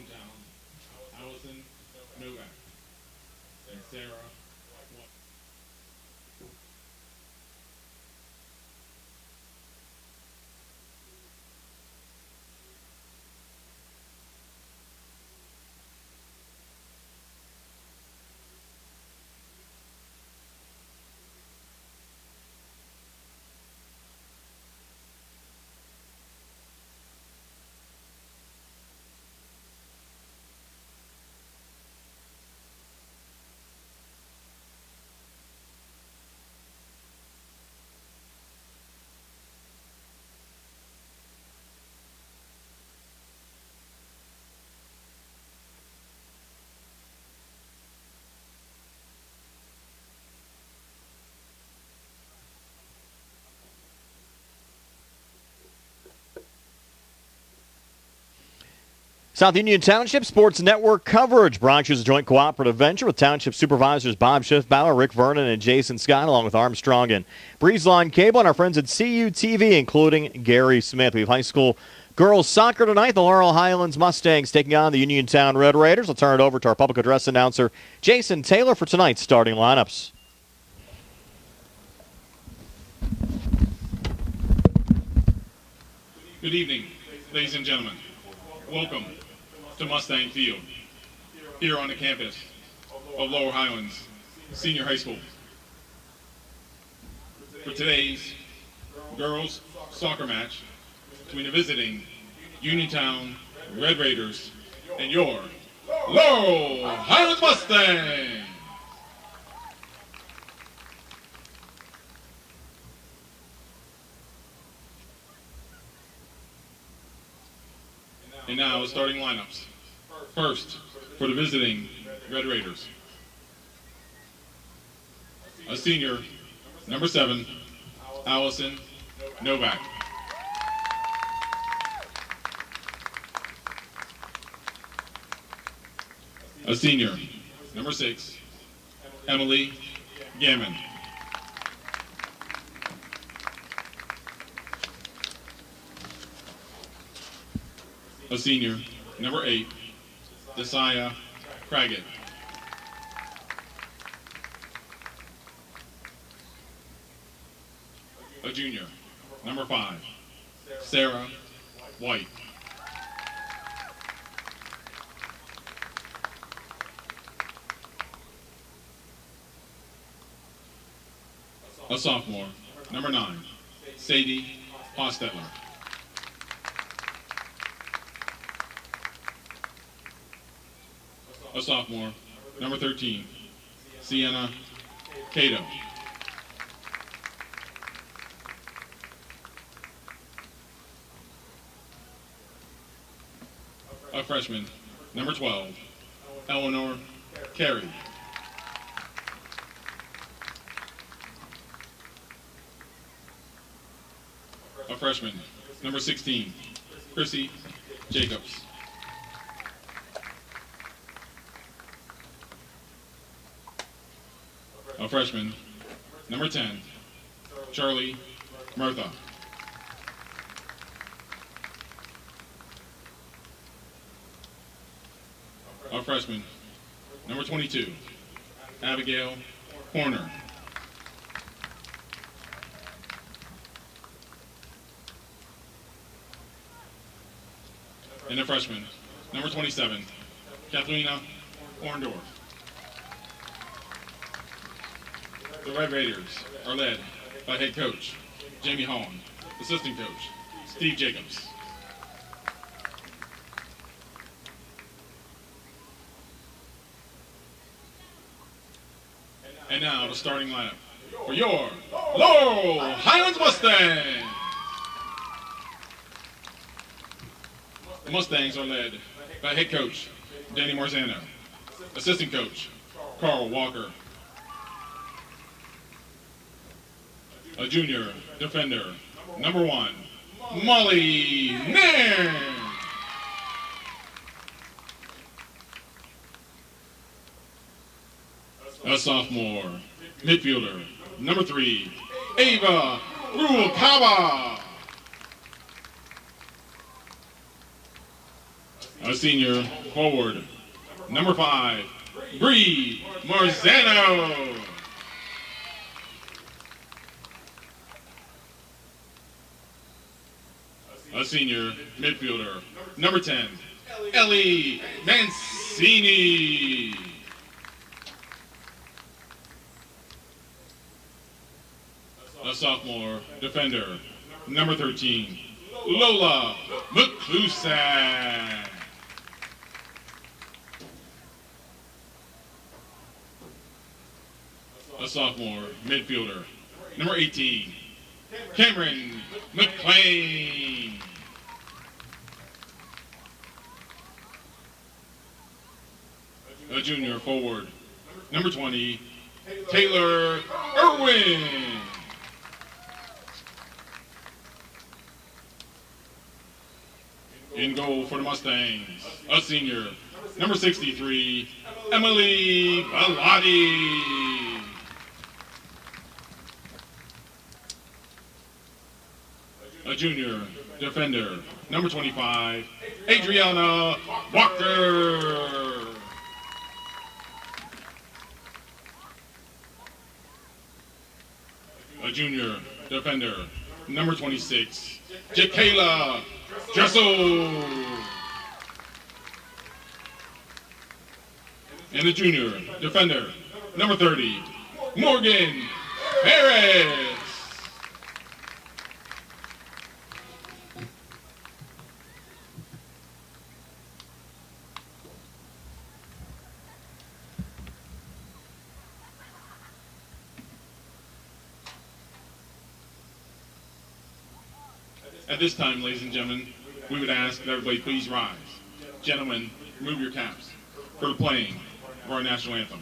Uniontown, Allison Novak, and Sarah. South Union Township Sports Network coverage brought to you as a joint cooperative venture with Township Supervisors Bob Schiffbauer, Rick Vernon, and Jason Scott, along with Armstrong and Breezeline Cable, and our friends at CUTV, including Gary Smith. We have high school girls soccer tonight. The Laurel Highlands Mustangs taking on the Uniontown Red Raiders. I'll turn it over to our public address announcer, Jason Taylor, for tonight's starting lineups. Good evening, ladies and gentlemen. Welcome to Mustang Field, here on the campus of Laurel Highlands Senior High School. For today's girls soccer match between the visiting Uniontown Red Raiders and your Laurel Highlands Mustangs. And now, starting lineups. First, for the visiting Red Raiders. A senior, number 7, Allison Novak. A senior, number 6, Emily Gammon. A senior, number 8, Desaya Craggett. A junior, number 5, Sarah White. A sophomore, number 9, Sadie Hostetler. A sophomore, number 13, Sienna Cato. A freshman, number 12, Eleanor Carey. A freshman, number 16, Chrissy Jacobs. A freshman, number 10, Charlie Murtha. A freshman, number 22, Abigail Horner. And a freshman, number 27, Katharina Orndorff. The Red Raiders are led by head coach Jamie Holland, assistant coach Steve Jacobs. And now the starting lineup for your Laurel Highlands Mustangs. The Mustangs are led by head coach Danny Marzano, assistant coach Carl Walker. A junior defender, number 1, Molly Nairn. A sophomore midfielder, number 3, Ava Rukawa. A senior forward, number 5, Bree Marzano. A senior midfielder, number 10, Ellie Mancini. A sophomore defender, number 13, Lola McClusack. A sophomore midfielder, number 18, Cameron McLean. A junior forward, number 20, Taylor Irwin. In goal for the Mustangs, a senior, number 63, Emily Bellotti. A junior defender, number 25, Adriana Walker. A junior defender, number 26, Jakayla Dressel. And a junior defender, number 30, Morgan Harris. At this time, ladies and gentlemen, we would ask that everybody please rise. Gentlemen, remove your caps for the playing of our national anthem.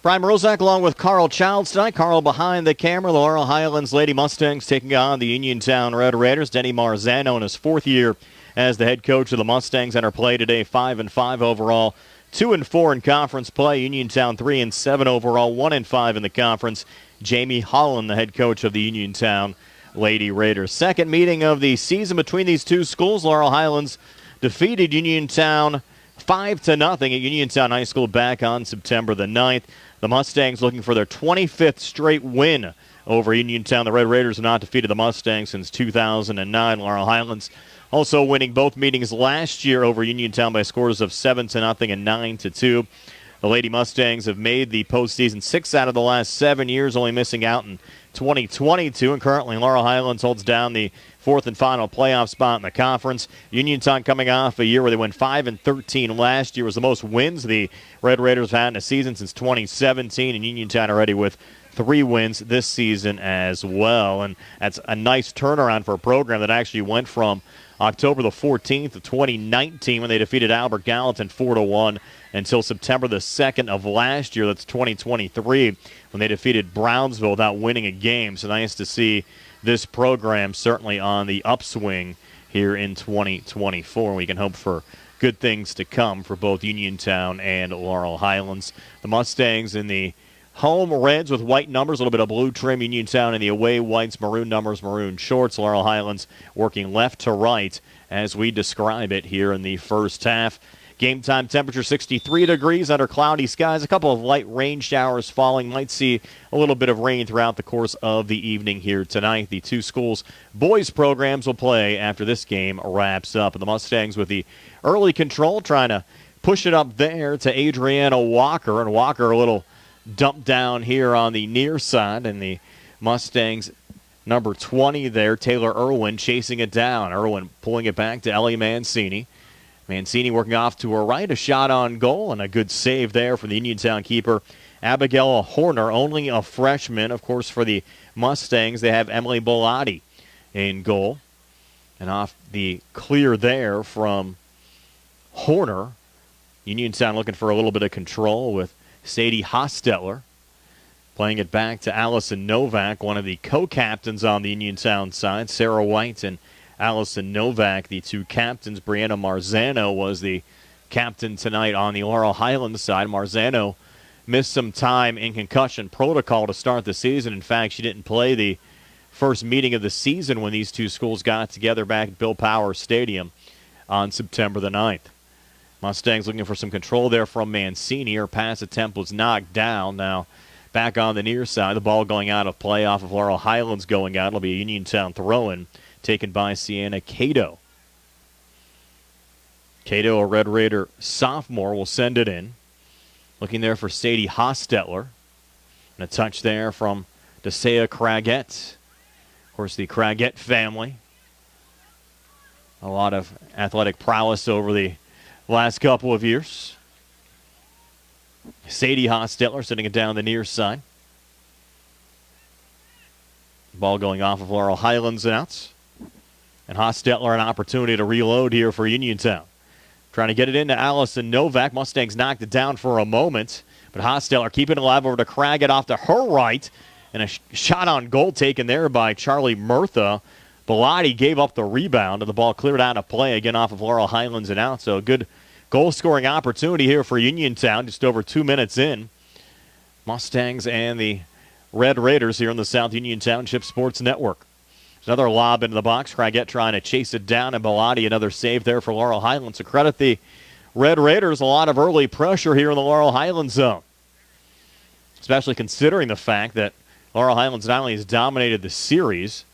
Brian Rozak along with Carl Childs tonight. Carl behind the camera. The Laurel Highlands Lady Mustangs taking on the Uniontown Red Raiders. Denny Marzano in his 4th year as the head coach of the Mustangs, and our play today 5-5 overall, 2-4 in conference play. Uniontown 3-7 overall, 1-5 in the conference. Jamie Holland, the head coach of the Uniontown Lady Raiders. Second meeting of the season between these two schools. Laurel Highlands defeated Uniontown 5-0 at Uniontown High School back on September the 9th. The Mustangs looking for their 25th straight win over Uniontown. The Red Raiders have not defeated the Mustangs since 2009. Laurel Highlands also winning both meetings last year over Uniontown by scores of 7-0 and 9-2. The Lady Mustangs have made the postseason 6 out of the last 7 years, only missing out in 2022. And currently, Laurel Highlands holds down the 4th and final playoff spot in the conference. Uniontown coming off a year where they went 5-13 last year, was the most wins the Red Raiders have had in a season since 2017. And Uniontown already with 3 wins this season as well. And that's a nice turnaround for a program that actually went from October the 14th of 2019 when they defeated Albert Gallatin 4-1 until September the 2nd of last year. That's 2023 when they defeated Brownsville without winning a game. So nice to see this program certainly on the upswing here in 2024. We can hope for good things to come for both Uniontown and Laurel Highlands. The Mustangs in the home reds with white numbers, a little bit of blue trim. Uniontown in the away whites, maroon numbers, maroon shorts. Laurel Highlands working left to right as we describe it here in the first half. Game time temperature 63 degrees under cloudy skies. A couple of light rain showers falling. Might see a little bit of rain throughout the course of the evening here tonight. The two schools' boys programs will play after this game wraps up. And the Mustangs with the early control trying to push it up there to Adriana Walker. And Walker a little dump down here on the near side. And the Mustangs number 20 there, Taylor Irwin, chasing it down. Irwin pulling it back to Ellie Mancini. Mancini working off to her right, a shot on goal, and a good save there for the Uniontown keeper, Abigail Horner, only a freshman. Of course, for the Mustangs, they have Emily Bellotti in goal. And off the clear there from Horner, Uniontown looking for a little bit of control with Sadie Hostetler. Playing it back to Allison Novak, one of the co-captains on the Uniontown side, Sarah White and Allison Novak, the two captains. Brianna Marzano was the captain tonight on the Laurel Highlands side. Marzano missed some time in concussion protocol to start the season. In fact, she didn't play the first meeting of the season when these two schools got together back at Bill Power Stadium on September the 9th. Mustangs looking for some control there from Mancini. Her pass attempt was knocked down. Now back on the near side, the ball going out of play off of Laurel Highlands going out. It'll be a Uniontown throw-in taken by Sienna Cato. Cato, a Red Raider sophomore, will send it in. Looking there for Sadie Hostetler. And a touch there from Desea Craggett. Of course, the Craggett family. A lot of athletic prowess over the last couple of years. Sadie Hostetler sitting it down the near side. Ball going off of Laurel Highlands and out. And Hostetler an opportunity to reload here for Uniontown. Trying to get it into Allison Novak. Mustangs knocked it down for a moment. But Hostetler keeping it alive over to Craggett off to her right. And a shot on goal taken there by Charlie Murtha. Bellotti gave up the rebound, and the ball cleared out of play again off of Laurel Highlands and out. So a good goal-scoring opportunity here for Uniontown just over 2 minutes in. Mustangs and the Red Raiders here on the South Union Township Sports Network. Another lob into the box. Craggett trying to chase it down, and Bellotti another save there for Laurel Highlands. So credit the Red Raiders, a lot of early pressure here in the Laurel Highlands zone. Especially considering the fact that Laurel Highlands not only has dominated the series,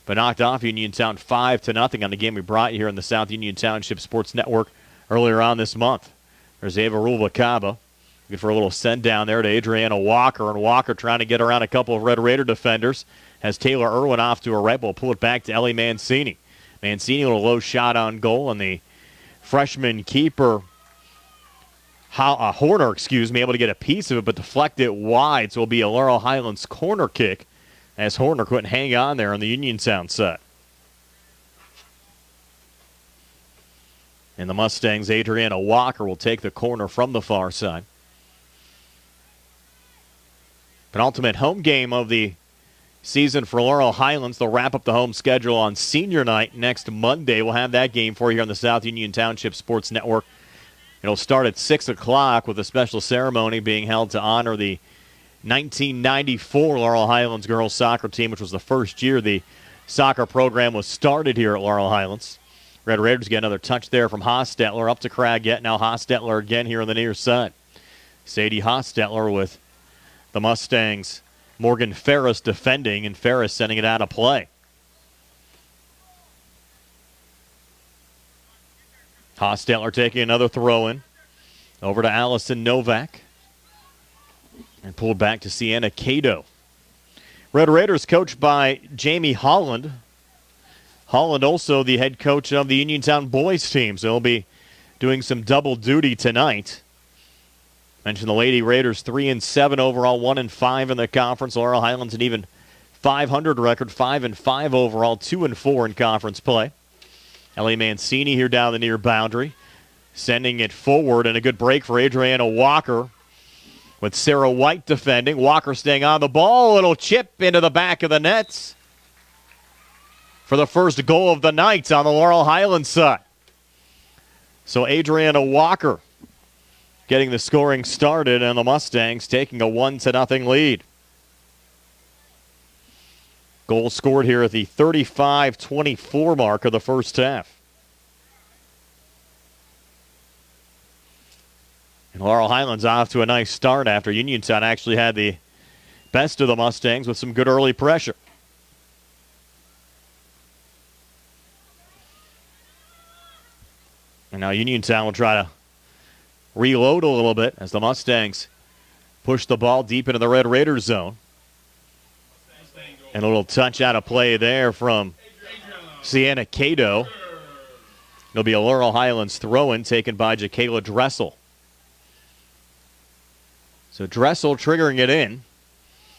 but knocked off Uniontown 5-0 on the game we brought you here in the South Union Township Sports Network earlier on this month. There's Ava Rubalcaba. Looking for a little send down there to Adriana Walker, and Walker trying to get around a couple of Red Raider defenders. Has Taylor Irwin off to her right, but will pull it back to Ellie Mancini. Mancini, a little low shot on goal, and the freshman keeper, Horner, able to get a piece of it, but deflect it wide, so it'll be a Laurel Highlands corner kick as Horner couldn't hang on there on the Uniontown side. And the Mustangs, Adriana Walker, will take the corner from the far side. Penultimate home game of the season for Laurel Highlands. They'll wrap up the home schedule on senior night next Monday. We'll have that game for you here on the South Union Township Sports Network. It'll start at 6 o'clock with a special ceremony being held to honor the 1994 Laurel Highlands girls soccer team, which was the first year the soccer program was started here at Laurel Highlands. Red Raiders get another touch there from Hostetler up to Craggett. Now Hostetler again here on the near side. Sadie Hostetler with the Mustangs. Morgan Ferris defending, and Ferris sending it out of play. Hostetler taking another throw-in. Over to Allison Novak. And pulled back to Sienna Cato. Red Raiders coached by Jamie Holland. Holland also the head coach of the Uniontown boys team, so he'll be doing some double duty tonight. Mentioned the Lady Raiders 3-7 overall, 1-5 in the conference. Laurel Highlands an even 500 record, 5-5 overall, 2-4 in conference play. Ellie Mancini here down the near boundary, sending it forward, and a good break for Adriana Walker with Sarah White defending. Walker staying on the ball, a little chip into the back of the nets for the first goal of the night on the Laurel Highlands side. So Adriana Walker getting the scoring started, and the Mustangs taking a 1-0 lead. Goal scored here at the 35-24 mark of the first half. And Laurel Highlands off to a nice start after Uniontown actually had the best of the Mustangs with some good early pressure. And now Uniontown will try to reload a little bit as the Mustangs push the ball deep into the Red Raiders zone. And a little touch out of play there from Sienna Cato. It'll be a Laurel Highlands throw-in taken by Jacayla Dressel. So Dressel triggering it in.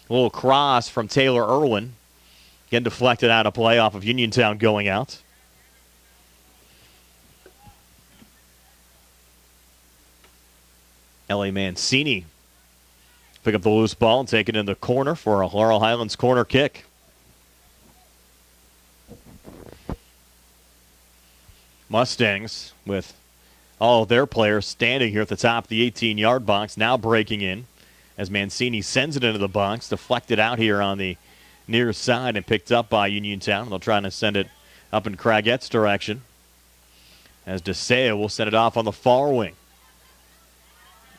A little cross from Taylor Irwin. Again deflected out of play off of Uniontown going out. Ellie Mancini pick up the loose ball and take it in the corner for a Laurel Highlands corner kick. Mustangs with all of their players standing here at the top of the 18-yard box, now breaking in as Mancini sends it into the box, deflected out here on the near side and picked up by Uniontown. They'll try to send it up in Cragette's direction as DeSea will send it off on the far wing.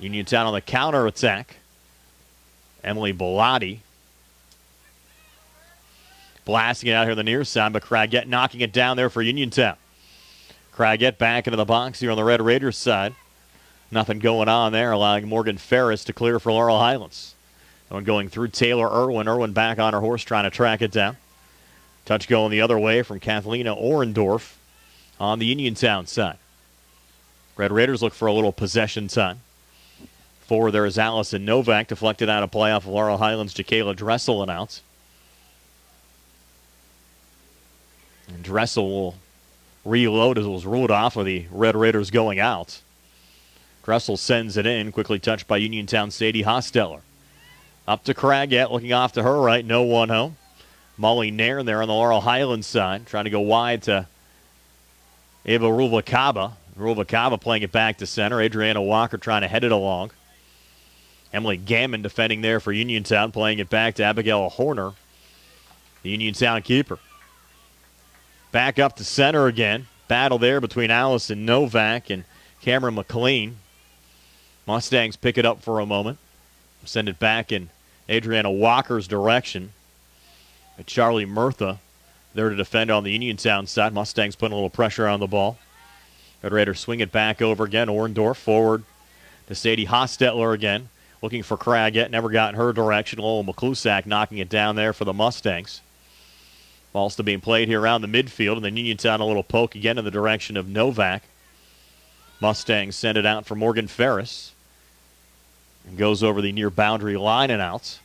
Uniontown on the counter attack. Emily Bellotti blasting it out here on the near side, but Cragette knocking it down there for Uniontown. Cragette back into the box here on the Red Raiders side. Nothing going on there, allowing Morgan Ferris to clear for Laurel Highlands. One going through Taylor Irwin. Irwin back on her horse trying to track it down. Touch going the other way from Kathlena Orendorf on the Uniontown side. Red Raiders look for a little possession time. Forward there is Allison Novak, deflected out of play off of Laurel Highlands. Jacayla Dressel and out. And Dressel will reload as it was ruled off of the Red Raiders going out. Dressel sends it in, quickly touched by Uniontown Sadie Hosteller. Up to Cragette, looking off to her right, no one home. Molly Nairn there on the Laurel Highlands side, trying to go wide to Ava Ruvalcaba. Ruvalcaba playing it back to center. Adriana Walker trying to head it along. Emily Gammon defending there for Uniontown, playing it back to Abigail Horner, the Uniontown keeper. Back up to center again. Battle there between Allison Novak and Cameron McLean. Mustangs pick it up for a moment. Send it back in Adriana Walker's direction. But Charlie Murtha there to defend on the Uniontown side. Mustangs putting a little pressure on the ball. Red Raiders swing it back over again. Orendorf forward to Sadie Hostetler again. Looking for Cragette, never got in her direction. Lowell McClusack knocking it down there for the Mustangs. Ball still being played here around the midfield, and then Uniontown a little poke again in the direction of Novak. Mustangs send it out for Morgan Ferris. And goes over the near boundary line and out.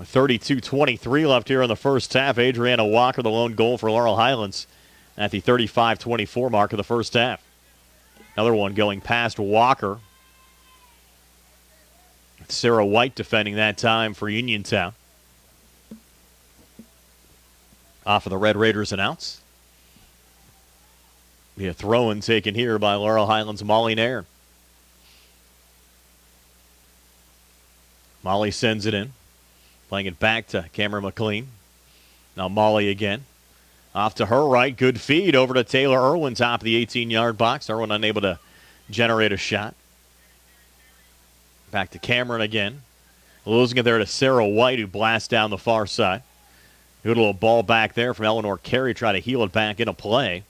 32-23 left here in the first half. Adriana Walker, the lone goal for Laurel Highlands at the 35-24 mark of the first half. Another one going past Walker. Sarah White defending that time for Uniontown. Off of the Red Raiders and outs. Be a throw-in taken here by Laurel Highlands' Molly Nairn. Molly sends it in. Playing it back to Cameron McLean. Now Molly again. Off to her right. Good feed over to Taylor Irwin, top of the 18-yard box. Irwin unable to generate a shot. Back to Cameron again. Losing it there to Sarah White, who blasts down the far side. Good little ball back there from Eleanor Carey. Try to heel it back into play.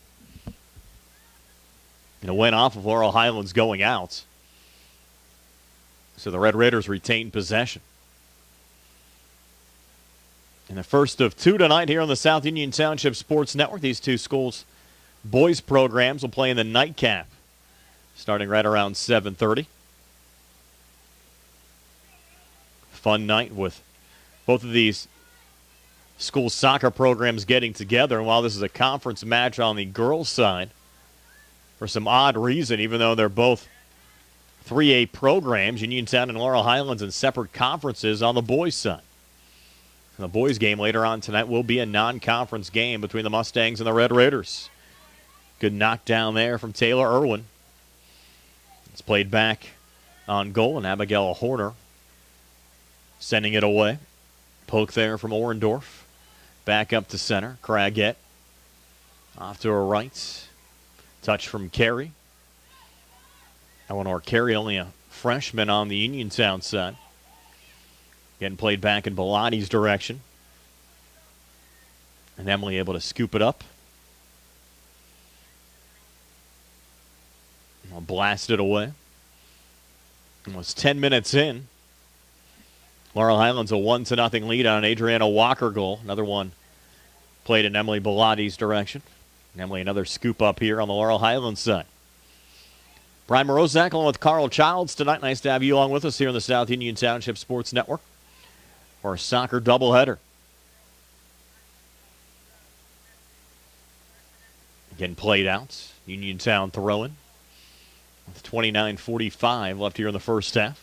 And it went off of Laurel Highlands going out. So the Red Raiders retain possession. And the first of two tonight here on the South Union Township Sports Network. These two schools' boys programs will play in the nightcap, starting right around 7:30. Fun night with both of these school soccer programs getting together. And while this is a conference match on the girls' side, for some odd reason, even though they're both 3A programs, Uniontown and Laurel Highlands in separate conferences on the boys' side. And the boys' game later on tonight will be a non-conference game between the Mustangs and the Red Raiders. Good knockdown there from Taylor Irwin. It's played back on goal, and Abigail Horner sending it away. Poke there from Orendorf. Back up to center. Craggett off to her right. Touch from Carey. Eleanor Carey, only a freshman on the Uniontown side. Getting played back in Bellatti's direction. And Emily able to scoop it up. And blast it away. Almost 10 minutes in. Laurel Highlands a 1-0 lead on an Adriana Walker goal. Another one played in Emily Bellatti's direction. And Emily another scoop up here on the Laurel Highlands side. Brian Morozak along with Carl Childs tonight. Nice to have you along with us here on the South Union Township Sports Network for a soccer doubleheader. Again played out. Uniontown throwing with 29:45 left here in the first half.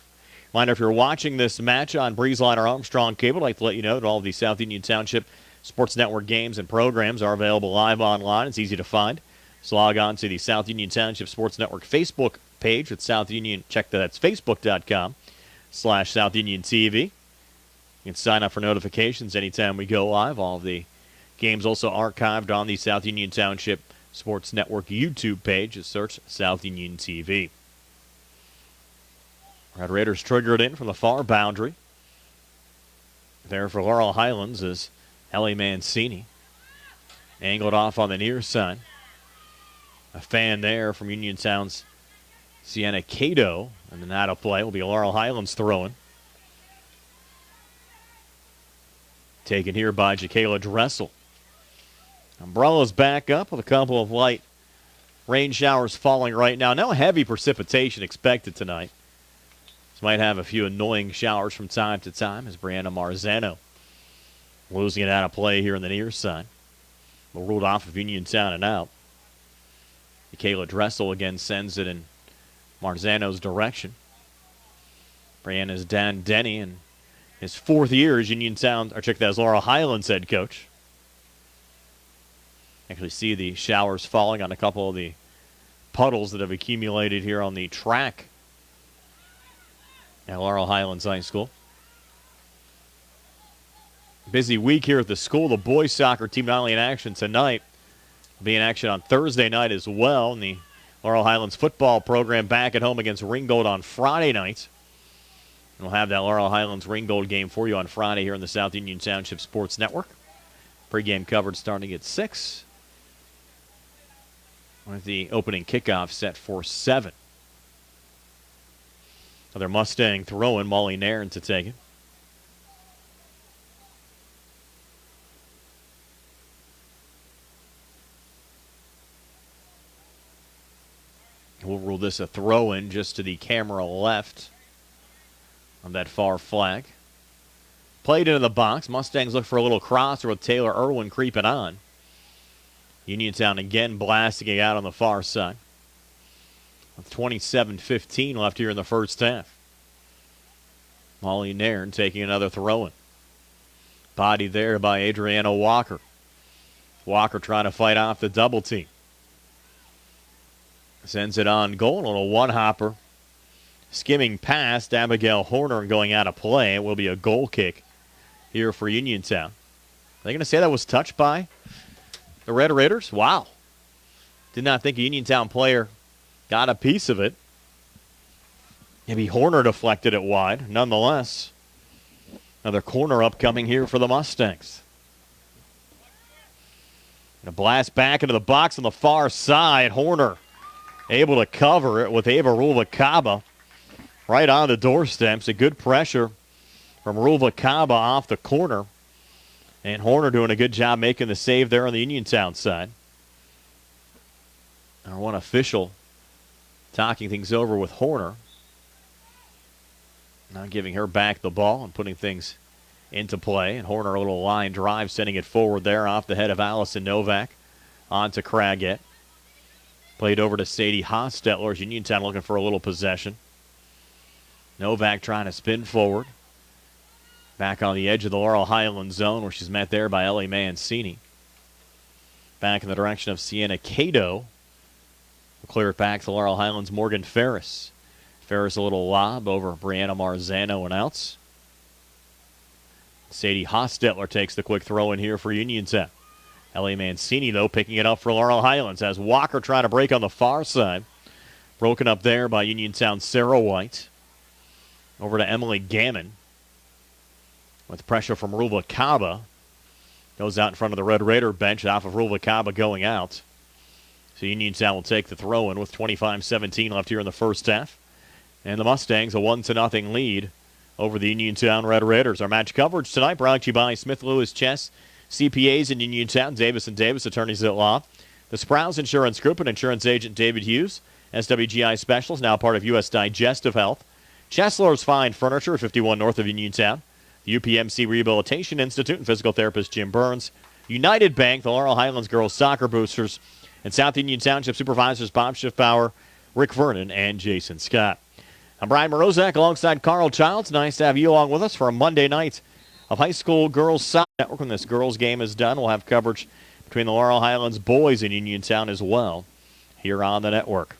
Reminder, if you're watching this match on Breezeline or Armstrong Cable, I'd like to let you know that all of the South Union Township Sports Network games and programs are available live online. It's easy to find. So log on to the South Union Township Sports Network Facebook page at South Union. Check that's facebook.com/South Union TV. You can sign up for notifications anytime we go live. All of the games also archived on the South Union Township Sports Network YouTube page. Just search South Union TV. Red Raiders triggered in from the far boundary. There for Laurel Highlands is Ellie Mancini. Angled off on the near side. A fan there from Uniontown's Sienna Cato. And then out of play will be Laurel Highlands throwing. Taken here by Jacayla Dressel. Umbrellas back up with a couple of light rain showers falling right now. No heavy precipitation expected tonight. This might have a few annoying showers from time to time as Brianna Marzano losing it out of play here in the near side. But ruled off of Uniontown and out. Jacayla Dressel again sends it in Marzano's direction. Brianna's Dan Denny in his 4th year as Uniontown, or check that, as Laurel Highlands head coach. Actually see the showers falling on a couple of the puddles that have accumulated here on the track at Laurel Highlands High School. Busy week here at the school. The boys soccer team not only in action tonight, will be in action on Thursday night as well. And the Laurel Highlands football program back at home against Ringgold on Friday night. And we'll have that Laurel Highlands Ringgold game for you on Friday here on the South Union Township Sports Network. Pre-game coverage starting at 6. With the opening kickoff set for 7. Another Mustang throwing, Molly Nairn to take it. We'll rule this a throw-in just to the camera left on that far flag. Played into the box. Mustangs look for a little crosser with Taylor Irwin creeping on. Uniontown again blasting it out on the far side. With 27:15 left here in the first half. Molly Nairn taking another throw-in. Body there by Adriana Walker. Walker trying to fight off the double team. Sends it on goal on a one-hopper. Skimming past Abigail Horner and going out of play. It will be a goal kick here for Uniontown. Are they going to say that was touched by the Red Raiders? Wow. Did not think a Uniontown player got a piece of it. Maybe Horner deflected it wide. Nonetheless, another corner upcoming here for the Mustangs. And a blast back into the box on the far side. Horner able to cover it with Ava Rulva-Kaba right on the doorsteps. A good pressure from Rulva-Kaba off the corner. And Horner doing a good job making the save there on the Uniontown side. Our one official talking things over with Horner. Now giving her back the ball and putting things into play. And Horner a little line drive, sending it forward there off the head of Allison Novak. On to Craggett. Played over to Sadie Hostetler as Uniontown looking for a little possession. Novak trying to spin forward. Back on the edge of the Laurel Highlands zone where she's met there by Ellie Mancini. Back in the direction of Sienna Cato. We'll clear it back to Laurel Highlands' Morgan Ferris. Ferris a little lob over Brianna Marzano and outs. Sadie Hostetler takes the quick throw in here for Uniontown. Ellie Mancini, though, picking it up for Laurel Highlands as Walker trying to break on the far side. Broken up there by Uniontown's Sarah White. Over to Emily Gammon. With pressure from Ruvalcaba. Goes out in front of the Red Raider bench off of Ruvalcaba going out. So Uniontown will take the throw in with 25-17 left here in the first half. And the Mustangs a 1-0 lead over the Uniontown Red Raiders. Our match coverage tonight brought to you by Smith Lewis Chess, CPAs in Uniontown, Davis & Davis, attorneys at law. The Sprouse Insurance Group and insurance agent David Hughes. SWGI Specials, now part of U.S. Digestive Health. Chesler's Fine Furniture, 51 north of Uniontown. The UPMC Rehabilitation Institute and physical therapist Jim Burns. United Bank, the Laurel Highlands Girls Soccer Boosters. And South Union Township Supervisors Bob Schiffbauer, Rick Vernon, and Jason Scott. I'm Brian Morozak alongside Carl Childs. Nice to have you along with us for a Monday night of high school girls soccer network. When this girls game is done, we'll have coverage between the Laurel Highlands boys and Uniontown as well here on the network.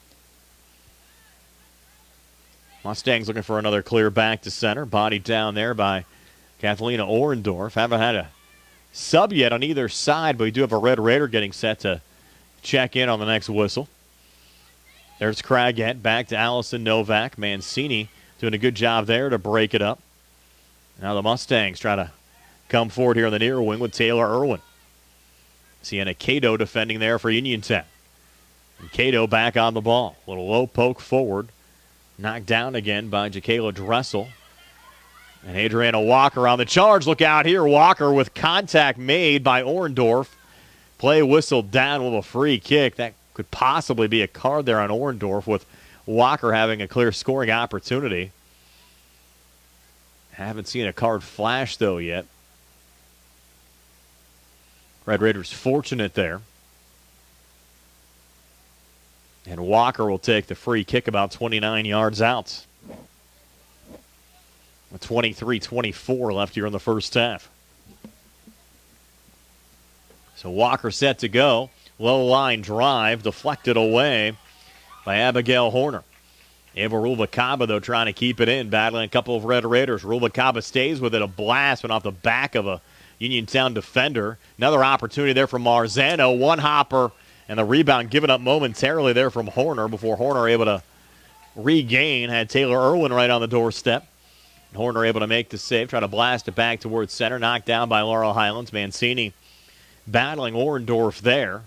Mustangs looking for another clear back to center. Bodied down there by Kathlena Orendorf. Haven't had a sub yet on either side, but we do have a Red Raider getting set to check in on the next whistle. There's Craggett back to Allison Novak. Mancini doing a good job there to break it up. Now the Mustangs try to come forward here on the near wing with Taylor Irwin. Sienna Cato defending there for Uniontown. And Cato back on the ball. Little low poke forward. Knocked down again by Jacayla Dressel. And Adriana Walker on the charge. Look out here. Walker with contact made by Orendorf. Play whistled down with a free kick. That could possibly be a card there on Orendorf with Walker having a clear scoring opportunity. Haven't seen a card flash, though, yet. Red Raiders fortunate there. And Walker will take the free kick about 29 yards out. With 23-24 left here in the first half. So Walker set to go. Low line drive deflected away by Abigail Horner. Ava Ruvalcaba, though, trying to keep it in, battling a couple of Red Raiders. Ruvalcaba stays with it. A blast went off the back of a Uniontown defender. Another opportunity there from Marzano. One hopper and the rebound given up momentarily there from Horner before Horner able to regain. Had Taylor Irwin right on the doorstep. Horner able to make the save, try to blast it back towards center. Knocked down by Laurel Highlands. Mancini battling Orendorf there.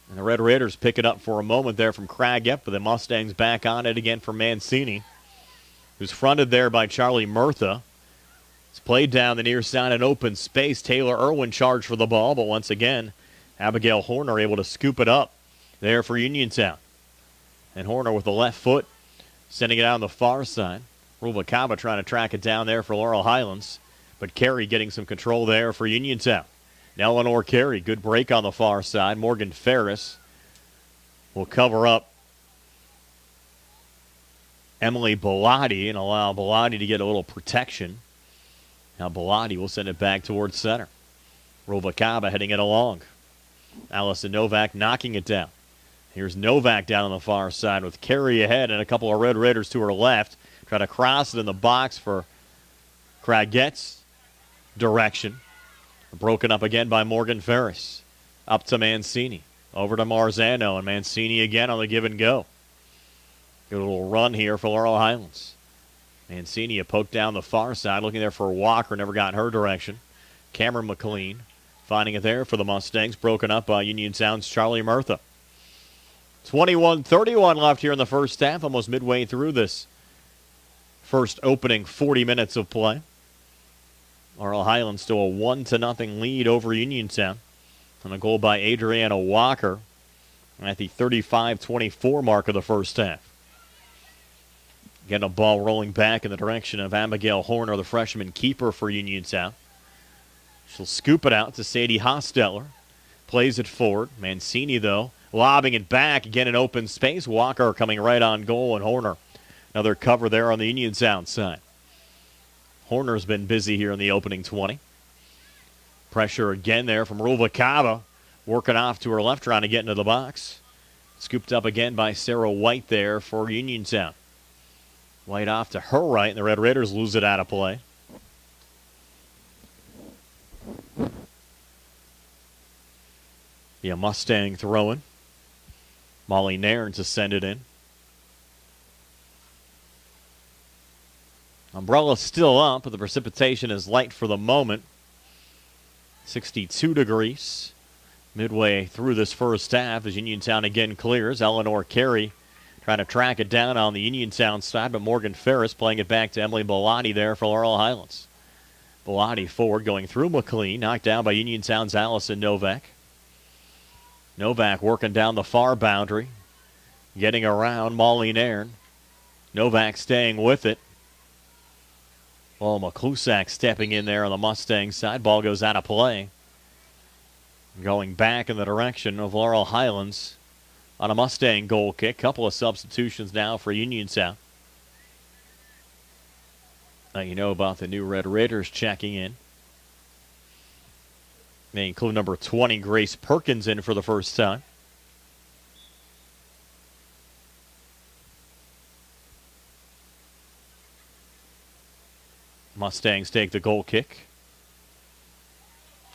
And the Red Raiders pick it up for a moment there from Craggett, but the Mustangs back on it again for Mancini, who's fronted there by Charlie Murtha. It's played down the near side in open space. Taylor Irwin charged for the ball, but once again, Abigail Horner able to scoop it up there for Uniontown. And Horner with the left foot, sending it out on the far side. Ruvalcaba trying to track it down there for Laurel Highlands, but Carey getting some control there for Uniontown. Eleanor Carey, good break on the far side. Morgan Ferris will cover up Emily Bellotti and allow Bellotti to get a little protection. Now Bellotti will send it back towards center. Ruvalcaba heading it along. Allison Novak knocking it down. Here's Novak down on the far side with Carey ahead and a couple of Red Raiders to her left. Try to cross it in the box for Craggett's direction. Broken up again by Morgan Ferris. Up to Mancini. Over to Marzano, and Mancini again on the give and go. Good little run here for Laurel Highlands. Mancini a poke down the far side, looking there for Walker, never got in her direction. Cameron McLean finding it there for the Mustangs. Broken up by Uniontown's Charlie Murtha. 21-31 left here in the first half, almost midway through this first opening 40 minutes of play. Laurel Highlands still a 1-0 lead over Uniontown. And a goal by Adriana Walker at the 35-24 mark of the first half. Getting a ball rolling back in the direction of Abigail Horner, the freshman keeper for Uniontown. She'll scoop it out to Sadie Hostetler. Plays it forward. Mancini, though, lobbing it back. Again in open space. Walker coming right on goal, and Horner. Another cover there on the Uniontown side. Horner's been busy here in the opening 20. Pressure again there from Ruvalcaba. Working off to her left, trying to get into the box. Scooped up again by Sarah White there for Uniontown. White off to her right, and the Red Raiders lose it out of play. Yeah, Mustang throwing. Molly Nairn to send it in. Umbrella's still up, but the precipitation is light for the moment. 62 degrees. Midway through this first half as Uniontown again clears. Eleanor Carey trying to track it down on the Uniontown side, but Morgan Ferris playing it back to Emily Bellotti there for Laurel Highlands. Bellotti forward going through McLean, knocked down by Uniontown's Allison Novak. Novak working down the far boundary, getting around Molly Nairn. Novak staying with it. Well, McClusack stepping in there on the Mustang side. Ball goes out of play. Going back in the direction of Laurel Highlands on a Mustang goal kick. Couple of substitutions now for Uniontown. Now you know about the new Red Raiders checking in. They include number 20, Grace Perkins, in for the first time. Mustangs take the goal kick.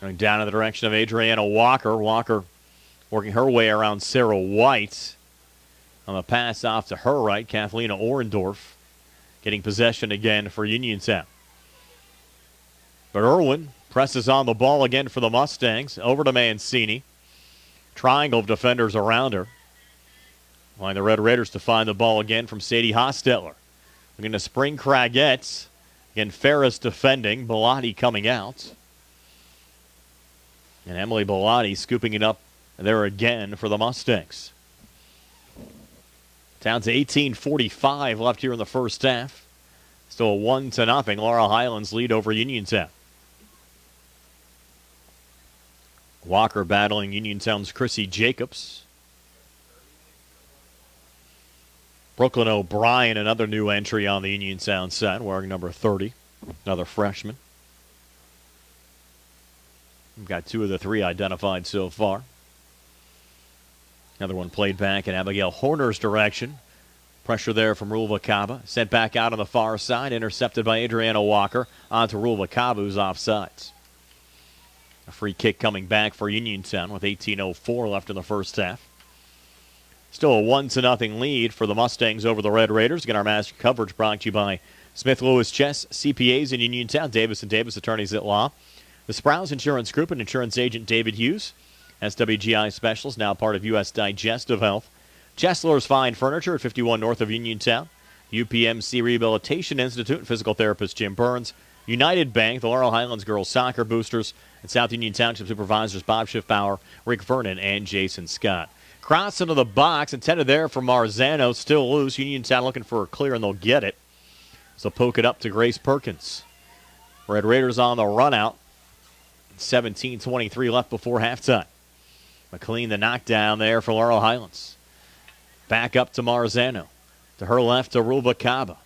Going down in the direction of Adriana Walker. Walker working her way around Sarah White. On the pass off to her right, Kathlena Orendorf getting possession again for Uniontown. But Irwin presses on the ball again for the Mustangs. Over to Mancini. Triangle of defenders around her. Allowing the Red Raiders to find the ball again from Sadie Hostetler. Looking to Spring Cragettes. Again, Ferris defending. Bellotti coming out. And Emily Bellotti scooping it up there again for the Mustangs. Down to 18:45 left here in the first half. Still a 1-0 Laurel Highlands lead over Uniontown. Walker battling Uniontown's Chrissy Jacobs. Brooklyn O'Brien, another new entry on the Uniontown side, wearing number 30, another freshman. We've got 2 of the 3 identified so far. Another one played back in Abigail Horner's direction. Pressure there from Ruvalcaba. Sent back out on the far side, intercepted by Adriana Walker. On to Ruvalcaba, who's offsides. A free kick coming back for Uniontown with 18:04 left in the first half. Still a 1-0 lead for the Mustangs over the Red Raiders. Again, our master coverage brought to you by Smith Lewis Chess, CPAs in Uniontown, Davis & Davis, attorneys at law. The Sprouse Insurance Group and insurance agent David Hughes. SWGI Specialist, now part of U.S. Digestive Health. Chesler's Fine Furniture at 51 north of Uniontown. UPMC Rehabilitation Institute and physical therapist Jim Burns. United Bank, the Laurel Highlands Girls Soccer Boosters, and South Union Township Supervisors Bob Schiffbauer, Rick Vernon, and Jason Scott. Cross into the box, intended there for Marzano, still loose. Uniontown looking for a clear, and they'll get it. So poke it up to Grace Perkins. Red Raiders on the run out. 17:23 left before halftime. McLean the knockdown there for Laurel Highlands. Back up to Marzano. To her left to Ruvalcaba.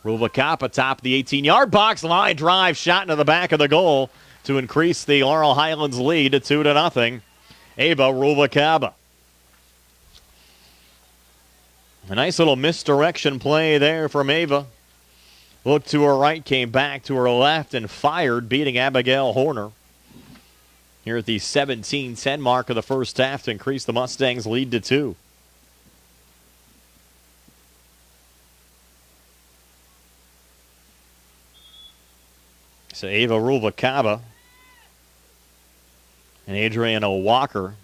Ruvalcaba top of the 18-yard box. Line drive shot into the back of the goal to increase the Laurel Highlands lead to 2-0. Ava Ruvalcaba. A nice little misdirection play there from Ava. Looked to her right, came back to her left, and fired, beating Abigail Horner. Here at the 17-10 mark of the first half to increase the Mustangs' lead to 2. So Ava Ruvalcaba and Adriana Walker,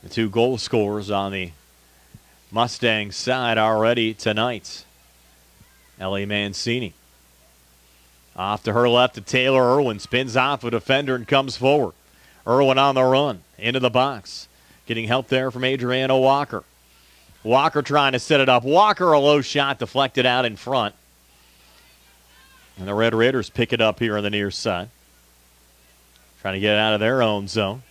the 2 goal scorers on the Mustang side already tonight. Ellie Mancini. Off to her left to Taylor Irwin. Spins off a defender and comes forward. Irwin on the run. Into the box. Getting help there from Adriana Walker. Walker trying to set it up. Walker, a low shot deflected out in front. And the Red Raiders pick it up here on the near side. Trying to get it out of their own zone.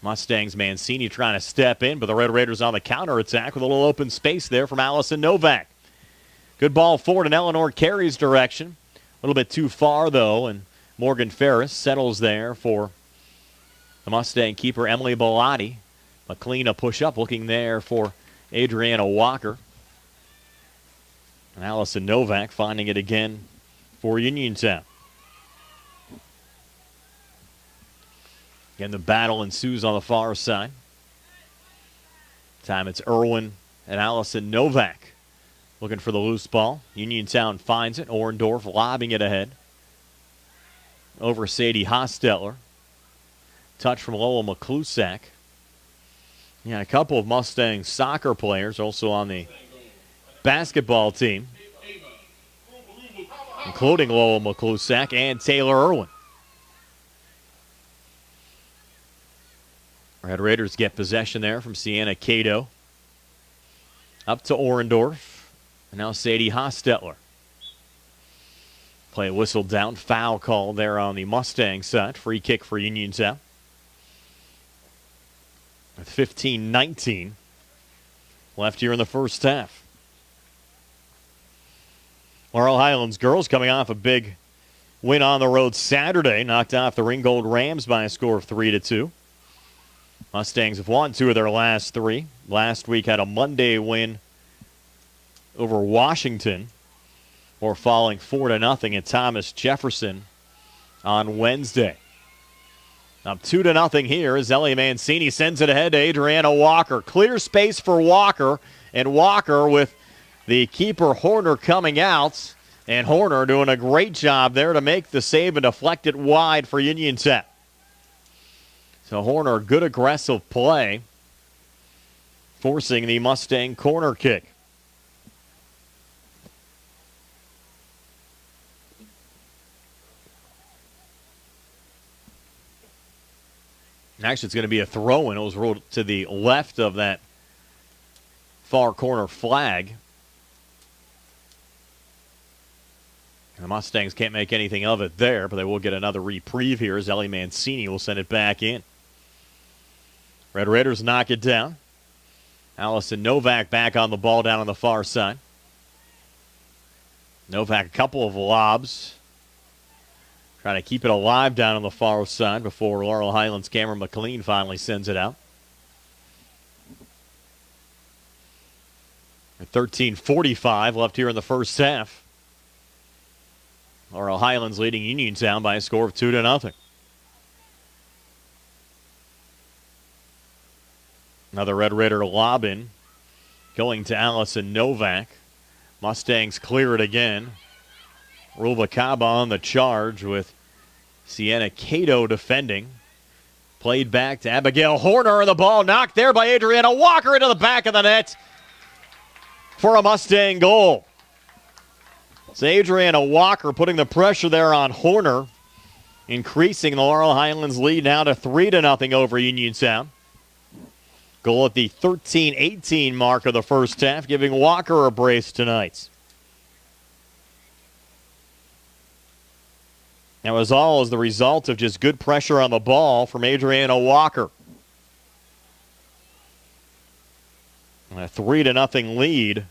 Mustangs Mancini trying to step in, but the Red Raiders on the counterattack with a little open space there from Allison Novak. Good ball forward in Eleanor Carey's direction. A little bit too far, though, and Morgan Ferris settles there for the Mustang keeper, Emily Bellotti. McLean a push-up, looking there for Adriana Walker. And Allison Novak finding it again for Uniontown. Again, the battle ensues on the far side. Time it's Irwin and Allison Novak looking for the loose ball. Uniontown finds it. Orendorf lobbing it ahead. Over Sadie Hostetler. Touch from Lola McClusack. Yeah, a couple of Mustang soccer players also on the basketball team, including Lola McClusack and Taylor Irwin. Red Raiders get possession there from Sienna Cato. Up to Orendorf. And now Sadie Hostetler. Play whistled down. Foul call there on the Mustang side. Free kick for Uniontown. With 15-19 left here in the first half. Laurel Highlands girls coming off a big win on the road Saturday. Knocked off the Ringgold Rams by a score of 3-2. Mustangs have won 2 of their last 3. Last week had a Monday win over Washington, or falling 4-0 at Thomas Jefferson on Wednesday. Up 2-0 here as Ellie Mancini sends it ahead to Adriana Walker. Clear space for Walker, and Walker with the keeper Horner coming out, and Horner doing a great job there to make the save and deflect it wide for Uniontown. So Horner, good aggressive play, forcing the Mustang corner kick. Actually, it's going to be a throw-in. It was rolled to the left of that far corner flag. And the Mustangs can't make anything of it there, but they will get another reprieve here as Ellie Mancini will send it back in. Red Raiders knock it down. Allison Novak back on the ball down on the far side. Novak, a couple of lobs. Trying to keep it alive down on the far side before Laurel Highlands' Cameron McLean finally sends it out. At 13:45 left here in the first half. Laurel Highlands leading Uniontown by a score of 2-0. Another Red Raider lob in, going to Allison Novak. Mustangs clear it again. Rubalcaba on the charge with Sienna Cato defending. Played back to Abigail Horner, and the ball knocked there by Adriana Walker into the back of the net for a Mustang goal. It's Adriana Walker putting the pressure there on Horner, increasing the Laurel Highlands lead now to 3-0 over Uniontown. Goal at the 13-18 mark of the first half, giving Walker a brace tonight. That was all as the result of just good pressure on the ball from Adriana Walker. And a 3-0 lead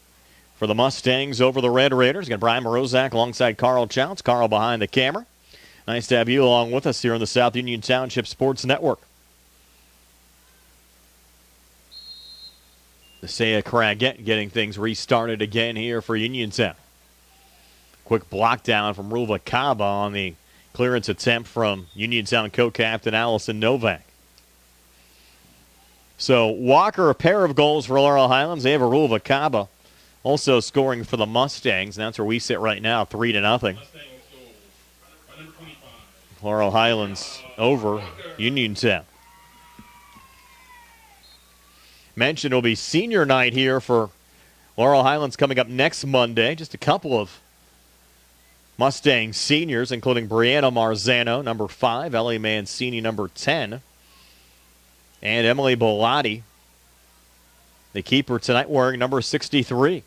for the Mustangs over the Red Raiders. Got Brian Morozak alongside Carl Childs. Carl behind the camera. Nice to have you along with us here on the South Union Township Sports Network. The Saya Craggett getting things restarted again here for Uniontown. Quick block down from Rubalcaba on the clearance attempt from Uniontown co-captain Allison Novak. So Walker, a pair of goals for Laurel Highlands. They have a Rubalcaba also scoring for the Mustangs. And that's where we sit right now, 3-0. Laurel Highlands over Uniontown. Mentioned it'll be senior night here for Laurel Highlands coming up next Monday. Just a couple of Mustang seniors, including Brianna Marzano, number 5, Ellie Mancini, number 10, and Emily Bellotti, the keeper tonight, wearing number 63.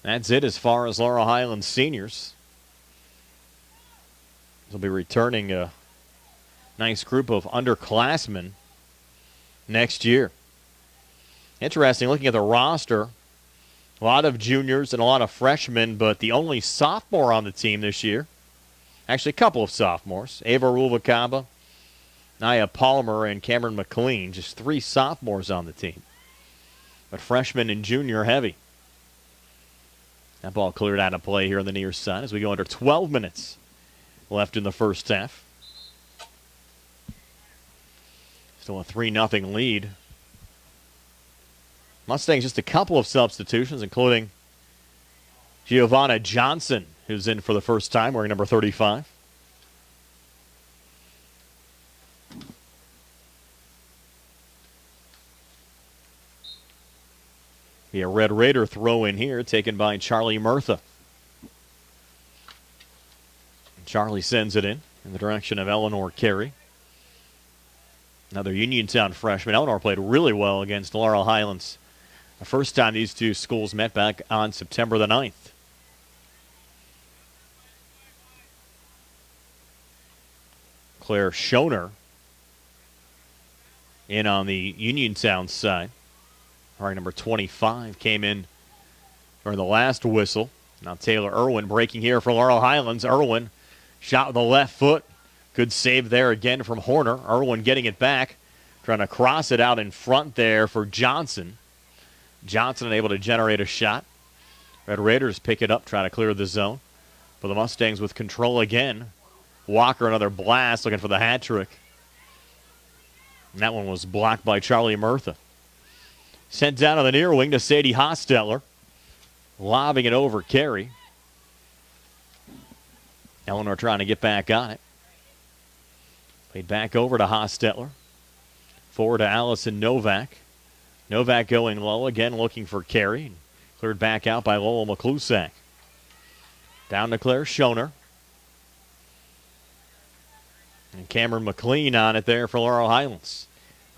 That's it as far as Laurel Highlands seniors. They'll be returning a nice group of underclassmen next year. Interesting, looking at the roster, a lot of juniors and a lot of freshmen, but the only sophomore on the team this year, actually a couple of sophomores, Ava Rubalcaba, Nia Palmer, and Cameron McLean, just 3 sophomores on the team. But freshman and junior heavy. That ball cleared out of play here on the near side as we go under 12 minutes left in the first half. Still a 3-0 lead. Mustangs just a couple of substitutions, including Giovanna Johnson, who's in for the first time, wearing number 35. Be a Red Raider throw in here, taken by Charlie Murtha. Charlie sends it in the direction of Eleanor Carey. Another Uniontown freshman. Eleanor played really well against Laurel Highlands. The first time these two schools met back on September the 9th. Claire Schoner in on the Uniontown side. Wearing number 25 came in during the last whistle. Now Taylor Irwin breaking here for Laurel Highlands. Irwin shot with the left foot. Good save there again from Horner. Irwin getting it back. Trying to cross it out in front there for Johnson. Johnson unable to generate a shot. Red Raiders pick it up, try to clear the zone. But the Mustangs with control again. Walker another blast looking for the hat trick. And that one was blocked by Charlie Murtha. Sent down on the near wing to Sadie Hostetler. Lobbing it over Carey. Eleanor trying to get back on it. Played back over to Hostetler. Forward to Allison Novak. Novak going low again, looking for Carey. Cleared back out by Lowell McClusack. Down to Claire Schoner. And Cameron McLean on it there for Laurel Highlands.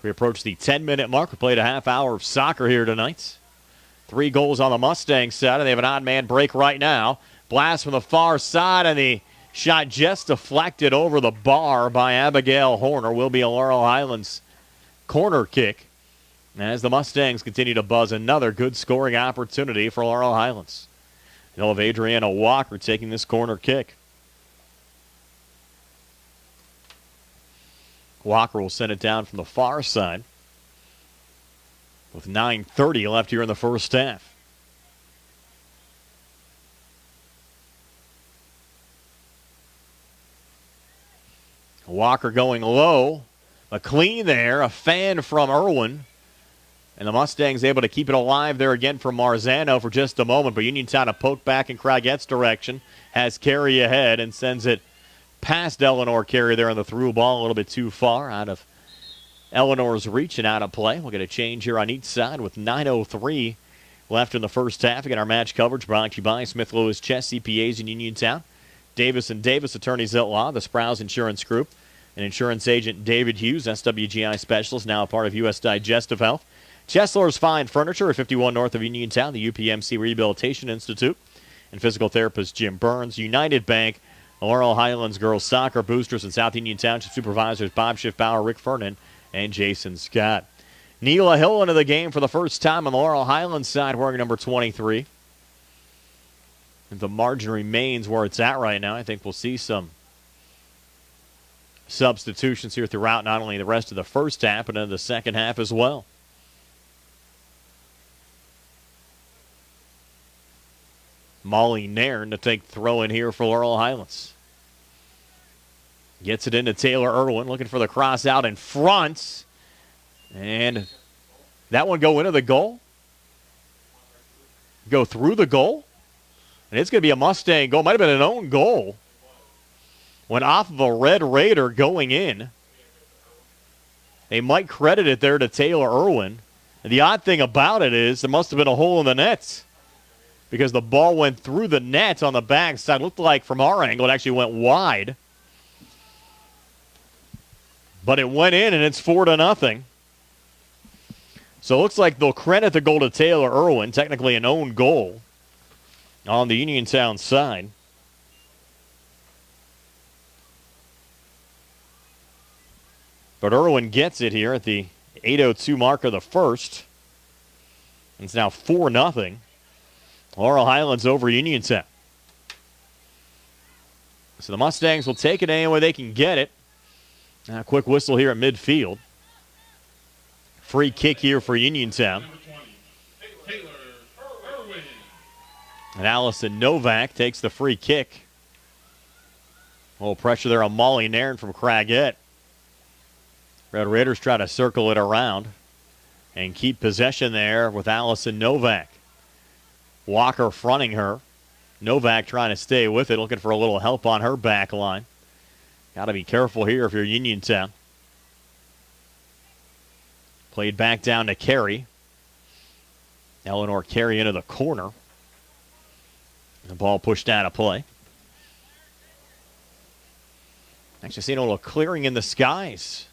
We approach the 10-minute mark. We played a half hour of soccer here tonight. 3 goals on the Mustang side, and they have an odd man break right now. Blast from the far side, and the shot just deflected over the bar by Abigail Horner. Will be a Laurel Highlands corner kick. As the Mustangs continue to buzz, another good scoring opportunity for Laurel Highlands. You'll have Adriana Walker taking this corner kick. Walker will send it down from the far side with 9:30 left here in the first half. Walker going low. McLean there, a fan from Irwin. And the Mustangs able to keep it alive there again from Marzano for just a moment. But Uniontown a poke back in Craighett's direction. Has Carey ahead and sends it past Eleanor Carey there on the through ball. A little bit too far out of Eleanor's reach and out of play. We'll get a change here on each side with 9:03 left in the first half. Again, our match coverage brought to you by Smith Lewis Chess CPAs in Uniontown. Davis & Davis Attorneys at Law, the Sprouse Insurance Group, and insurance agent David Hughes, SWGI specialist, now a part of U.S. Digestive Health. Chesler's Fine Furniture at 51 north of Uniontown, the UPMC Rehabilitation Institute, and physical therapist Jim Burns. United Bank, Laurel Highlands girls soccer boosters, and South Union Township supervisors Bob Schiffbauer, Rick Fernan, and Jason Scott. Neela Hill into the game for the first time on the Laurel Highlands side, wearing number 23. If the margin remains where it's at right now, I think we'll see some substitutions here throughout not only the rest of the first half, but into the second half as well. Molly Nairn to take throw in here for Laurel Highlands. Gets it into Taylor Irwin, looking for the cross out in front. And that one go into the goal. Go through the goal. And it's going to be a Mustang goal. Might have been an own goal. Went off of a Red Raider going in. They might credit it there to Taylor Irwin. And the odd thing about it is there must have been a hole in the net, because the ball went through the net on the backside. Looked like from our angle it actually went wide. But it went in, and it's 4-0. So it looks like they'll credit the goal to Taylor Irwin, technically an own goal on the Uniontown side. But Irwin gets it here at the 8:02 mark of the first. It's now 4-0. Laurel Highlands over Uniontown. So the Mustangs will take it any way they can get it. A quick whistle here at midfield. Free kick here for Uniontown. And Allison Novak takes the free kick. A little pressure there on Molly Nairn from Craigett. Red Raiders try to circle it around and keep possession there with Allison Novak. Walker fronting her. Novak trying to stay with it, looking for a little help on her back line. Got to be careful here if you're Uniontown. Played back down to Carey. Eleanor Carey into the corner. The ball pushed out of play. Actually seeing a little clearing in the skies.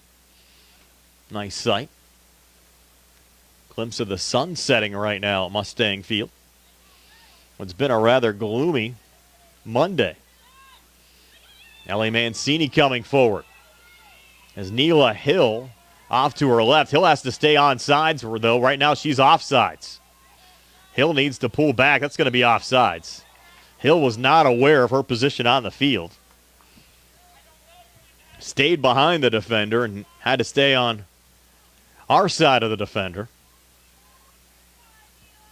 Nice sight. Glimpse of the sun setting right now at Mustang Field. It's been a rather gloomy Monday. Ellie Mancini coming forward. As Neela Hill off to her left. Hill has to stay on sides, though. Right now she's offsides. Hill needs to pull back. That's going to be offsides. Hill was not aware of her position on the field. Stayed behind the defender and had to stay on our side of the defender.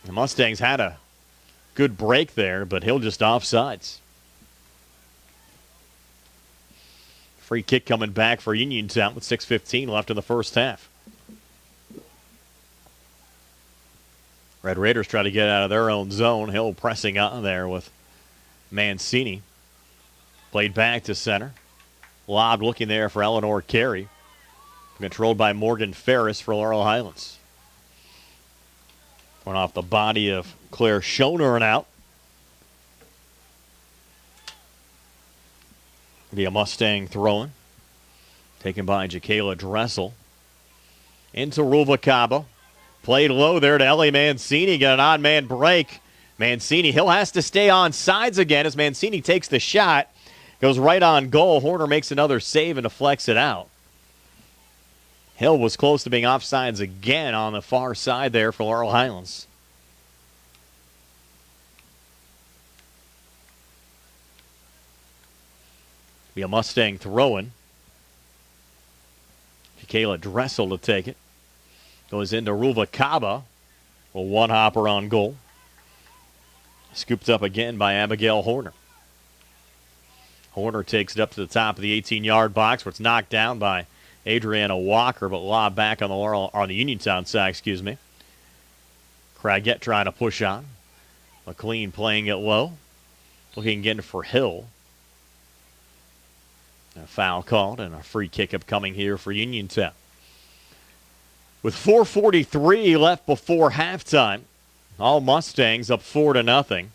The Mustangs had a good break there, but Hill just offsides. Free kick coming back for Uniontown with 6:15 left in the first half. Red Raiders try to get out of their own zone. Hill pressing on there with Mancini. Played back to center. Lobbed looking there for Eleanor Carey. Controlled by Morgan Ferris for Laurel Highlands. Went off the body of Claire Schoner and out. Be a Mustang throwing. Taken by Jacayla Dressel. Into Ruvalcaba. Played low there to Ellie Mancini. Got an odd man break. Mancini, Hill has to stay on sides again as Mancini takes the shot. Goes right on goal. Horner makes another save and deflects it out. Hill was close to being offsides again on the far side there for Laurel Highlands. Be a Mustang throwing. Jacayla Dressel to take it. Goes into Ruvalcaba. A one-hopper on goal. Scooped up again by Abigail Horner. Horner takes it up to the top of the 18-yard box where it's knocked down by Adriana Walker, but lobbed back on the Uniontown side, excuse me. Craigett trying to push on. McLean playing it low. Looking again for Hill. A foul called and a free kick upcoming here for Uniontown. With 4:43 left before halftime, all Mustangs up 4-0.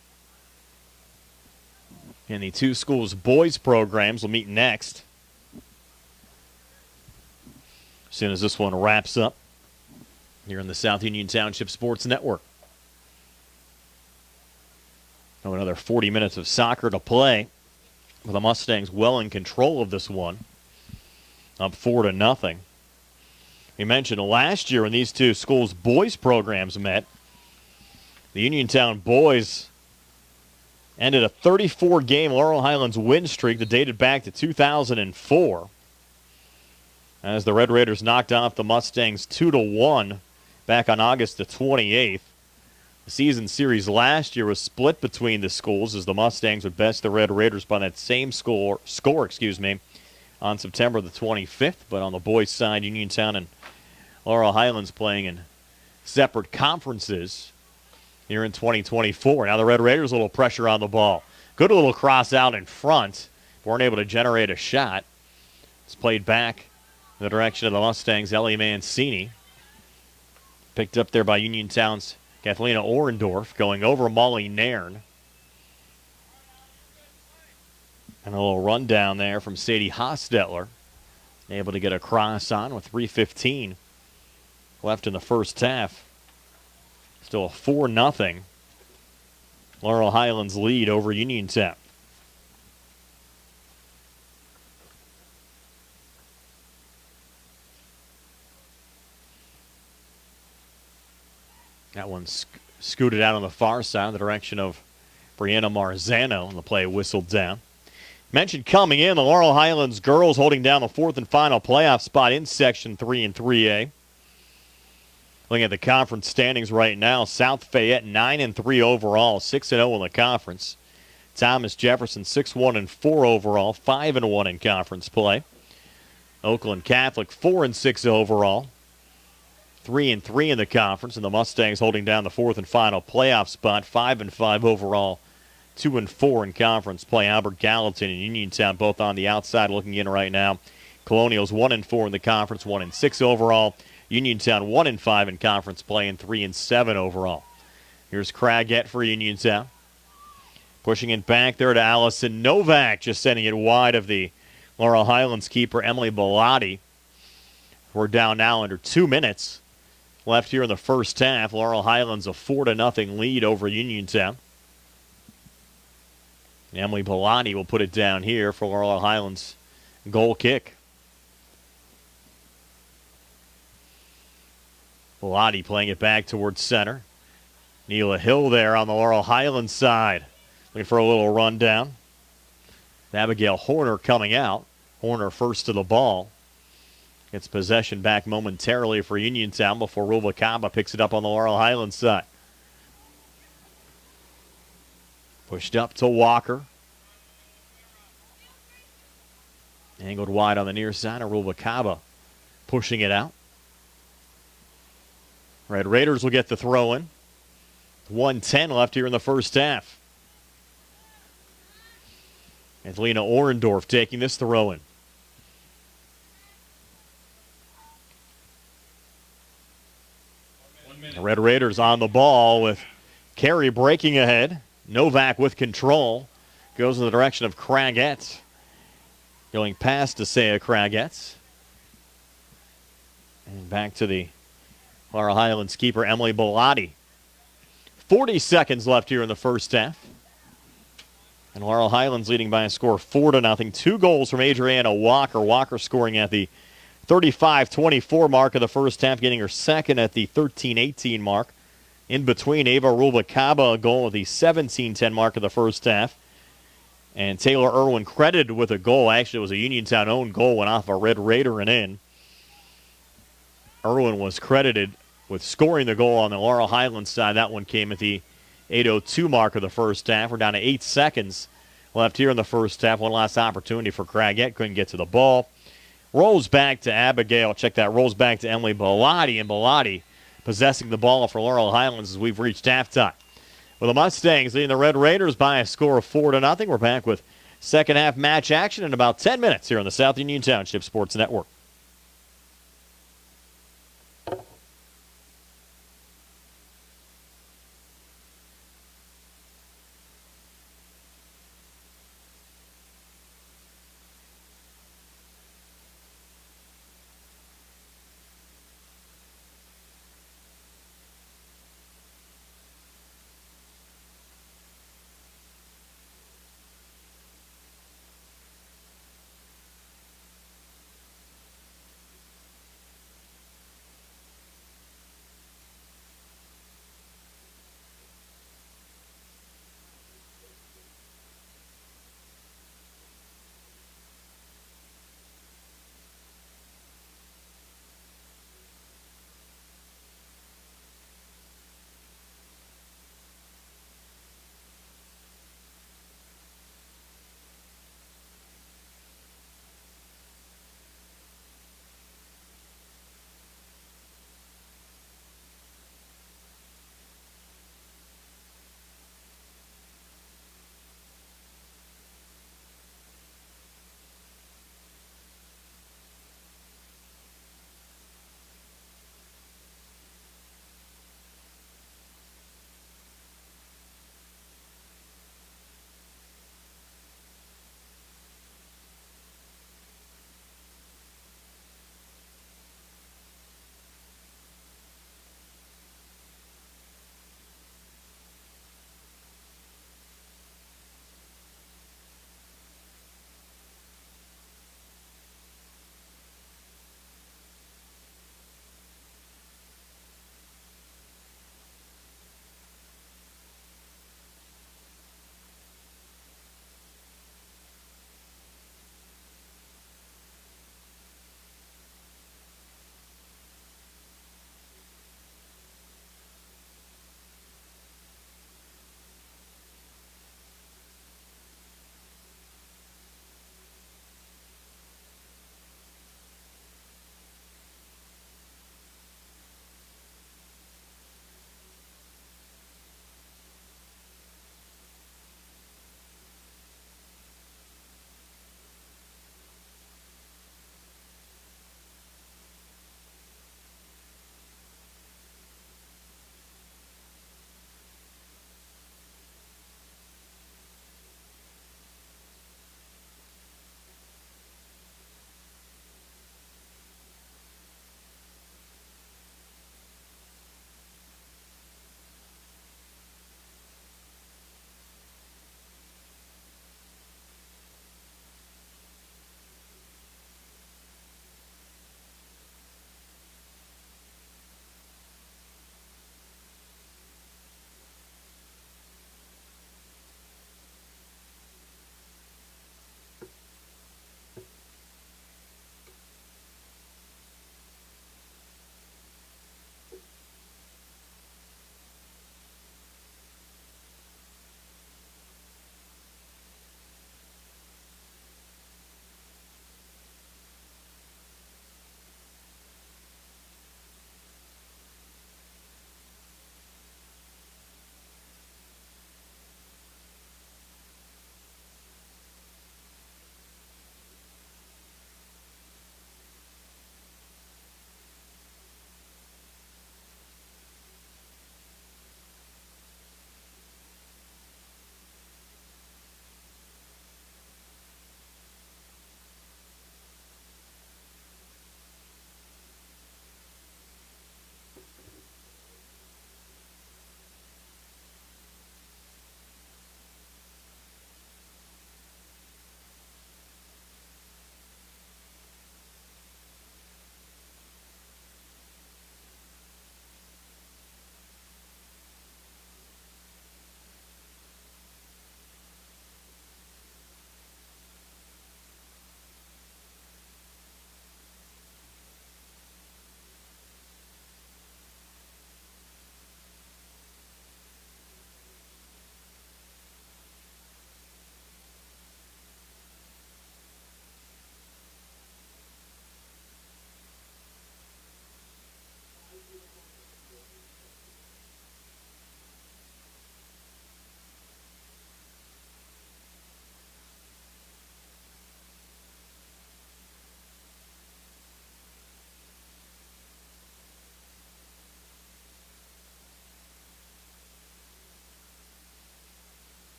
And the two schools' boys programs will meet next. As soon as this one wraps up here in the South Union Township Sports Network. Now another 40 minutes of soccer to play. With the Mustangs well in control of this one. Up 4-0. We mentioned last year when these two schools' boys programs met, the Uniontown boys ended a 34-game Laurel Highlands win streak that dated back to 2004. As the Red Raiders knocked off the Mustangs 2-1 back on August the 28th. The season series last year was split between the schools as the Mustangs would best the Red Raiders by that same score on September the 25th. But on the boys' side, Uniontown and Laurel Highlands playing in separate conferences here in 2024. Now the Red Raiders, a little pressure on the ball. Good little cross out in front. Weren't able to generate a shot. It's played back in the direction of the Mustangs, Ellie Mancini. Picked up there by Uniontown's Kathlena Orendorf, going over Molly Nairn. And a little rundown there from Sadie Hostetler. Able to get a cross on with 3:15 left in the first half. Still a 4-0 Laurel Highlands lead over Uniontown. That one scooted out on the far side in the direction of Brianna Marzano, and the play whistled down. Mentioned coming in, the Laurel Highlands girls holding down the fourth and final playoff spot in Section 3 and 3A. Looking at the conference standings right now, South Fayette 9-3 overall, 6-0 in the conference. Thomas Jefferson 6-1-4 overall, 5-1 in conference play. Oakland Catholic 4-6 overall, 3-3 in the conference, and the Mustangs holding down the fourth and final playoff spot, 5-5 overall, 2-4 in conference play. Albert Gallatin and Uniontown both on the outside looking in right now. Colonials 1-4 in the conference, 1-6 overall. Uniontown 1-5 in conference play and 3-7 overall. Here's Craigett for Uniontown. Pushing it back there to Allison Novak, just sending it wide of the Laurel Highlands keeper, Emily Bellotti. We're down now under 2 minutes left here in the first half. Laurel Highlands a 4-0 lead over Uniontown. Emily Bellotti will put it down here for Laurel Highlands goal kick. Bellotti playing it back towards center. Neela Hill there on the Laurel Highlands side. Looking for a little rundown. Abigail Horner coming out. Horner first to the ball. Gets possession back momentarily for Uniontown before Rubalcaba picks it up on the Laurel Highlands side. Pushed up to Walker. Angled wide on the near side of Rubalcaba. Pushing it out. Red Raiders will get the throw in. 1:10 left here in the first half. Angelina Orendorf taking this throw in. The Red Raiders on the ball with Carey breaking ahead. Novak with control. Goes in the direction of Craigett. Going past Desea Craigett. And back to the Laurel Highlands keeper, Emily Bellotti. 40 seconds left here in the first half. And Laurel Highlands leading by a score of 4-0. 2 goals from Adriana Walker. Walker scoring at the 35-24 mark of the first half, getting her second at the 13-18 mark. In between, Ava Rubalcaba, a goal at the 17-10 mark of the first half. And Taylor Irwin credited with a goal. Actually, it was a Uniontown own goal, went off a Red Raider and in. Irwin was credited with scoring the goal on the Laurel Highlands side. That one came at the 8:02 mark of the first half. We're down to 8 seconds left here in the first half. One last opportunity for Craigett. Couldn't get to the ball. Rolls back to Abigail. Check that. Rolls back to Emily Bellotti. And Bellotti possessing the ball for Laurel Highlands as we've reached halftime. Well, the Mustangs leading the Red Raiders by a score of 4-0. We're back with second half match action in about 10 minutes here on the South Union Township Sports Network.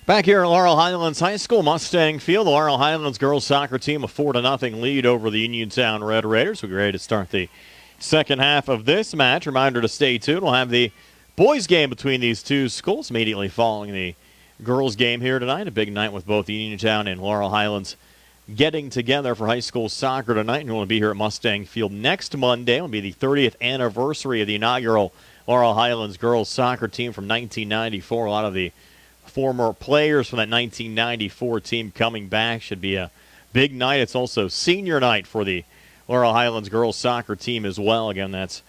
Back here at Laurel Highlands High School, Mustang Field, the Laurel Highlands girls soccer team a 4-0 lead over the Uniontown Red Raiders. We're ready to start the second half of this match. Reminder to stay tuned. We'll have the boys game between these two schools immediately following the girls game here tonight. A big night with both Uniontown and Laurel Highlands getting together for high school soccer tonight. And we'll be here at Mustang Field next Monday. It'll be the 30th anniversary of the inaugural Laurel Highlands girls soccer team from 1994. A lot of the former players from that 1994 team coming back. Should be a big night. It's also senior night for the Laurel Highlands girls soccer team as well. Again, that's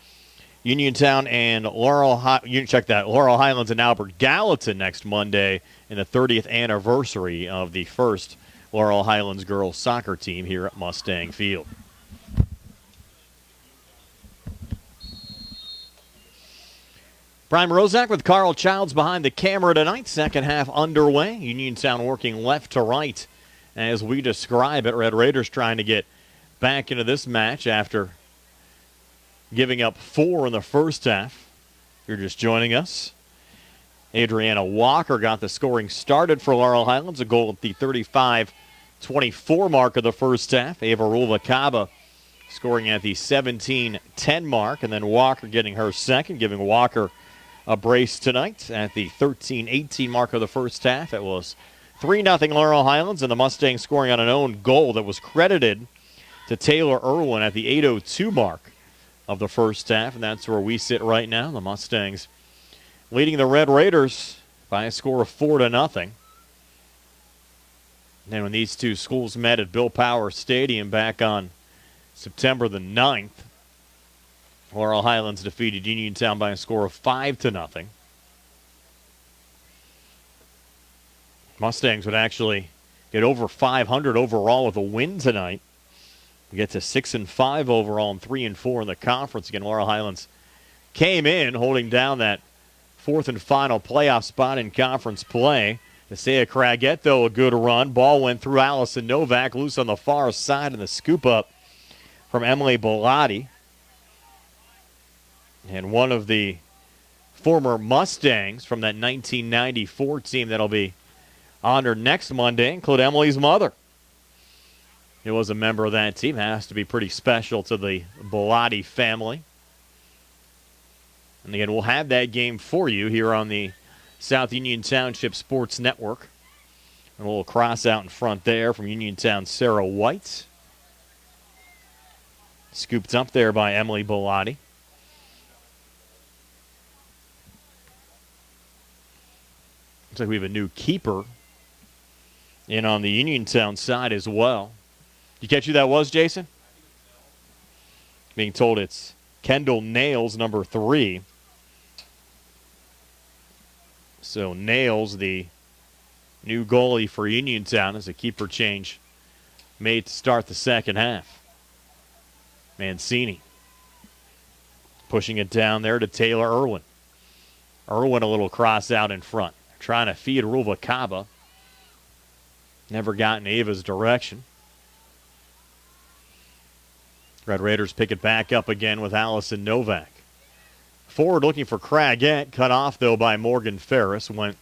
Uniontown and Laurel Highlands and Albert Gallatin next Monday in the 30th anniversary of the first Laurel Highlands girls soccer team here at Mustang Field. Brian Rozak with Carl Childs behind the camera tonight. Second half underway. Uniontown working left to right as we describe it. Red Raiders trying to get back into this match after giving up 4 in the first half. If you're just joining us, Adriana Walker got the scoring started for Laurel Highlands. A goal at the 35-24 mark of the first half. Ava Rulvakaba scoring at the 17-10 mark. And then Walker getting her second, giving Walker a brace tonight at the 13-18 mark of the first half. It was 3-0 Laurel Highlands, and the Mustangs scoring on an own goal that was credited to Taylor Irwin at the 8:02 mark of the first half, and that's where we sit right now. The Mustangs leading the Red Raiders by a score of 4-0. And when these two schools met at Bill Power Stadium back on September the 9th, Laurel Highlands defeated Uniontown by a score of 5-0. Mustangs would actually get over 500 overall with a win tonight. We get to 6-5 overall and 3-4 in the conference. Again, Laurel Highlands came in holding down that fourth and final playoff spot in conference play. Nesea Craggett, though, a good run. Ball went through Allison Novak, loose on the far side, and the scoop up from Emily Bellotti. And one of the former Mustangs from that 1994 team that'll be honored next Monday include Emily's mother. He was a member of that team. Has to be pretty special to the Bellotti family. And again, we'll have that game for you here on the South Union Township Sports Network. And a little cross out in front there from Uniontown Sarah White. Scooped up there by Emily Bellotti. Looks like we have a new keeper in on the Uniontown side as well. Did you catch who that was, Jason? Being told it's Kendall Nails, number 3. So Nails, the new goalie for Uniontown, as a keeper change made to start the second half. Mancini pushing it down there to Taylor Irwin. Irwin a little cross out in front. Trying to feed Rulvakaba. Never got in Ava's direction. Red Raiders pick it back up again with Allison Novak. Forward looking for Craggett. Cut off, though, by Morgan Ferris. Went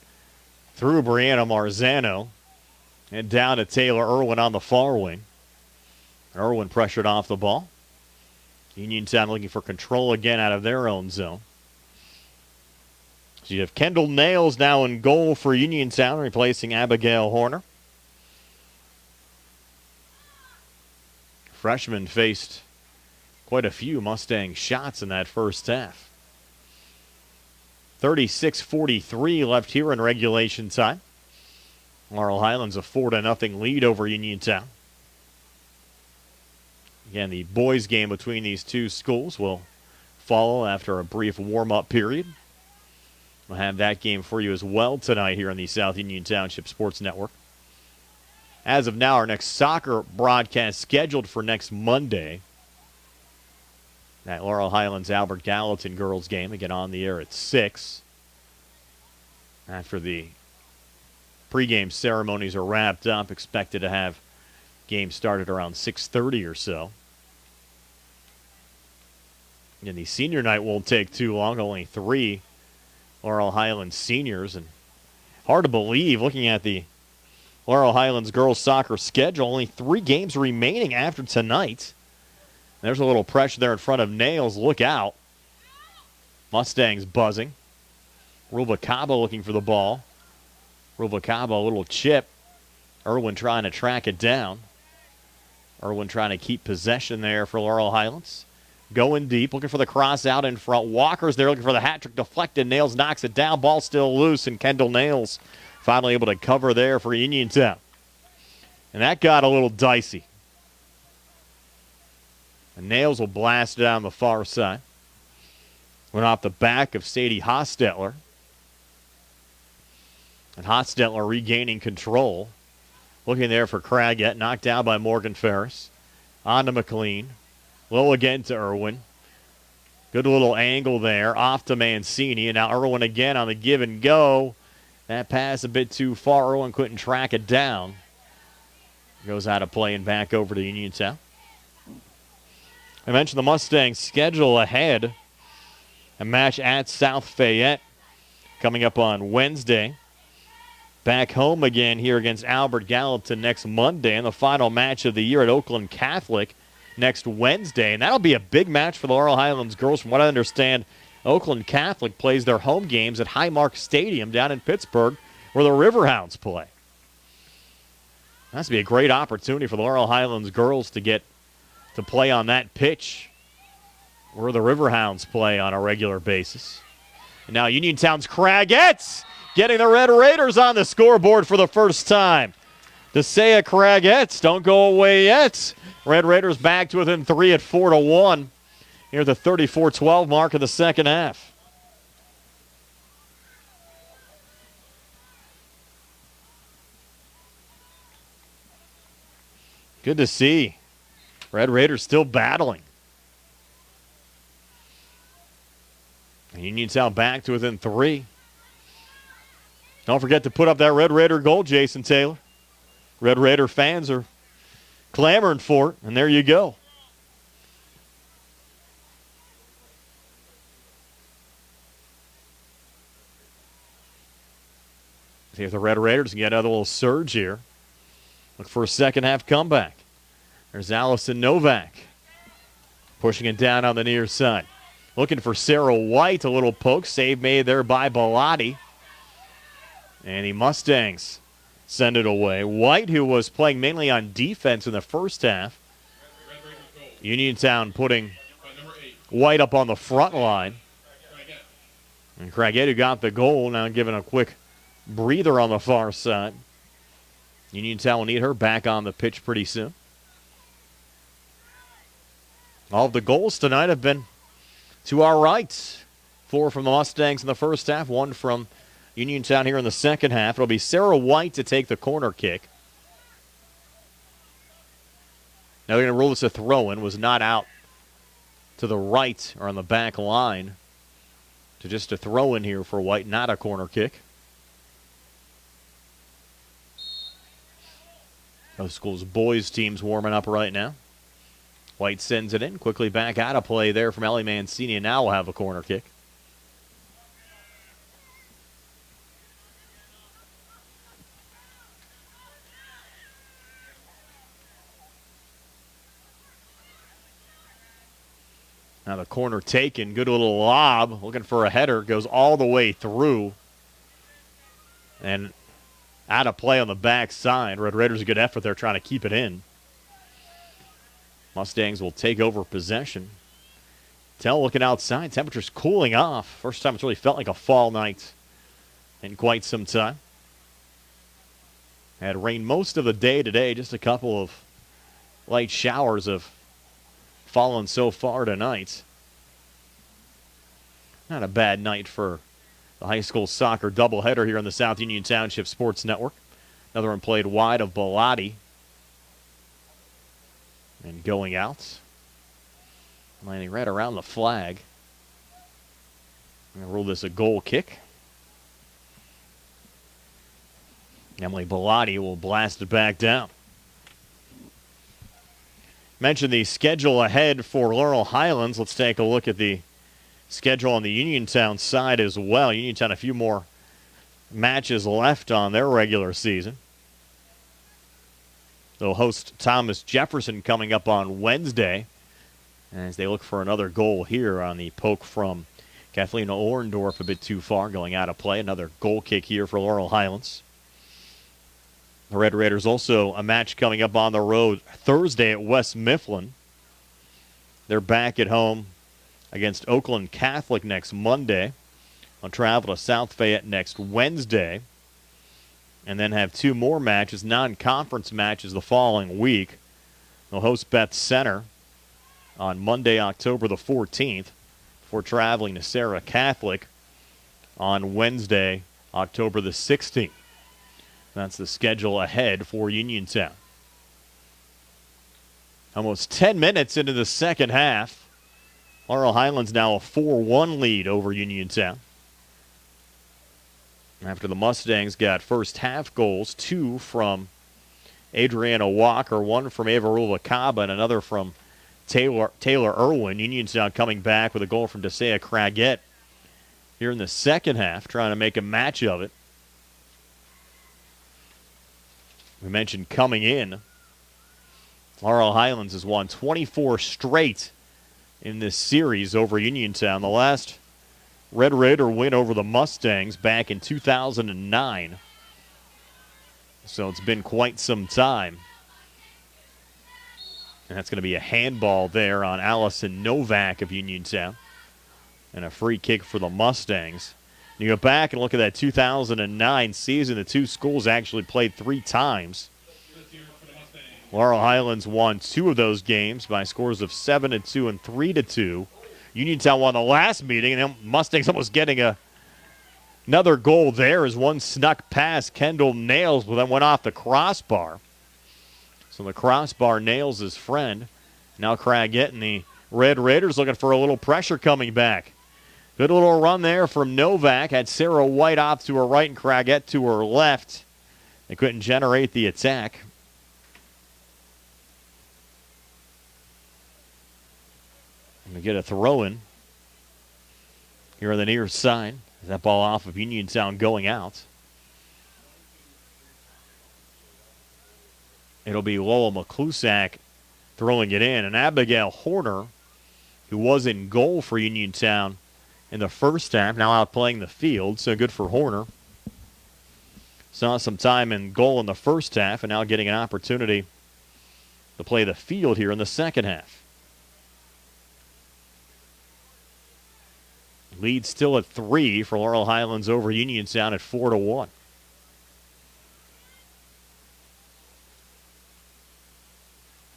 through Brianna Marzano. And down to Taylor Irwin on the far wing. Irwin pressured off the ball. Uniontown looking for control again out of their own zone. So you have Kendall Nails now in goal for Uniontown, replacing Abigail Horner. Freshman faced quite a few Mustang shots in that first half. 36-43 left here in regulation time. Laurel Highlands a 4-0 lead over Uniontown. Again, the boys game between these two schools will follow after a brief warm-up period. We'll have that game for you as well tonight here on the South Union Township Sports Network. As of now, our next soccer broadcast scheduled for next Monday. That Laurel Highlands Albert Gallatin girls game, again on the air at 6. After the pregame ceremonies are wrapped up, expected to have game started around 6:30 or so. And the senior night won't take too long, only 3 Laurel Highlands seniors, and Hard to believe looking at the Laurel Highlands girls soccer schedule. Only 3 games remaining after tonight. There's a little pressure there in front of Nails. Look out. Mustangs buzzing. Rubalcaba looking for the ball. Rubalcaba, a little chip. Irwin trying to track it down. Irwin trying to keep possession there for Laurel Highlands. Going deep, looking for the cross out in front. Walker's there looking for the hat trick deflected. Nails knocks it down. Ball still loose, and Kendall Nails finally able to cover there for Uniontown. And that got a little dicey. And Nails will blast it down the far side. Went off the back of Sadie Hostetler. And Hostetler regaining control. Looking there for Craggett, knocked down by Morgan Ferris. On to McLean. Low again to Irwin. Good little angle there. Off to Mancini. And now Irwin again on the give and go. That pass a bit too far. Irwin couldn't track it down. Goes out of play and back over to Uniontown. I mentioned the Mustangs schedule ahead. A match at South Fayette coming up on Wednesday. Back home again here against Albert Gallatin next Monday. And the final match of the year at Oakland Catholic next Wednesday. And that'll be a big match for the Laurel Highlands girls. From what I understand, Oakland Catholic plays their home games at Highmark Stadium down in Pittsburgh where the Riverhounds play. That's going to be a great opportunity for the Laurel Highlands girls to get to play on that pitch where the Riverhounds play on a regular basis. And now Uniontown's Craggett getting the Red Raiders on the scoreboard for the first time. Desea Craggett, don't go away yet. Red Raiders back to within 3 at 4-1. Here at the 34-12 mark of the second half. Good to see. Red Raiders still battling. And Uniontown back to within 3. Don't forget to put up that Red Raider goal, Jason Taylor. Red Raider fans are clamoring for it, and there you go. See if the Red Raiders can get another little surge here. Look for a second half comeback. There's Allison Novak pushing it down on the near side. Looking for Sarah White, a little poke. Save made there by Bellotti. And the Mustangs send it away. White, who was playing mainly on defense in the first half. Uniontown putting White up on the front line. And Craggett, who got the goal, now giving a quick breather on the far side. Uniontown will need her back on the pitch pretty soon. All of the goals tonight have been to our right. 4 from the Mustangs in the first half, 1 from Uniontown here in the second half. It'll be Sarah White to take the corner kick. Now they're going to rule this a throw-in. Was not out to the right or on the back line. To just a throw-in here for White, not a corner kick. Those schools' boys teams warming up right now. White sends it in. Quickly back out of play there from Ellie Mancini, and now we'll have a corner kick. Now the corner taken. Good little lob. Looking for a header. Goes all the way through. And out of play on the backside. Red Raiders a good effort there trying to keep it in. Mustangs will take over possession. Tell looking outside. Temperature's cooling off. First time it's really felt like a fall night in quite some time. Had rain most of the day today. Just a couple of light showers have fallen so far tonight. Not a bad night for the high school soccer doubleheader here on the South Union Township Sports Network. Another one played wide of Bellotti. And going out. Landing right around the flag. I'm going to rule this a goal kick. Emily Bellotti will blast it back down. Mentioned the schedule ahead for Laurel Highlands. Let's take a look at the schedule on the Uniontown side as well. Uniontown a few more matches left on their regular season. They'll host Thomas Jefferson coming up on Wednesday as they look for another goal here on the poke from Kathleen Orndorff, a bit too far, going out of play. Another goal kick here for Laurel Highlands. The Red Raiders also a match coming up on the road Thursday at West Mifflin. They're back at home against Oakland Catholic next Monday. They'll travel to South Fayette next Wednesday. And then have two more matches, non-conference matches the following week. They'll host Beth Center on Monday, October the 14th, before traveling to Sarah Catholic on Wednesday, October the 16th. That's the schedule ahead for Uniontown. Almost 10 minutes into the second half. Laurel Highlands now a 4-1 lead over Uniontown. After the Mustangs got first half goals, two from Adriana Walker, one from Ava Ruvalcaba, and another from Taylor Irwin. Uniontown coming back with a goal from Desea Craggett here in the second half, trying to make a match of it. We mentioned coming in, Laurel Highlands has won 24 straight in this series over Uniontown. The last Red Raider win over the Mustangs back in 2009. So it's been quite some time. And that's going to be a handball there on Allison Novak of Uniontown. And a free kick for the Mustangs. You go back and look at that 2009 season, the two schools actually played 3 times. Laurel Highlands won 2 of those games by scores of 7-2 and 3-2. Uniontown won the last meeting, and the Mustangs almost getting another goal there as one snuck past Kendall Nails, but then went off the crossbar. So the crossbar nails his friend. Now Craggett and the Red Raiders looking for a little pressure coming back. Good little run there from Novak. Had Sarah White off to her right and Craggett to her left. They couldn't generate the attack. And we get a throw-in here on the near side. That ball off of Uniontown going out. It'll be Lowell McClusack throwing it in. And Abigail Horner, who was in goal for Uniontown in the first half, now out playing the field, so good for Horner. Saw some time in goal in the first half and now getting an opportunity to play the field here in the second half. Lead still at 3 for Laurel Highlands over Uniontown at 4-1.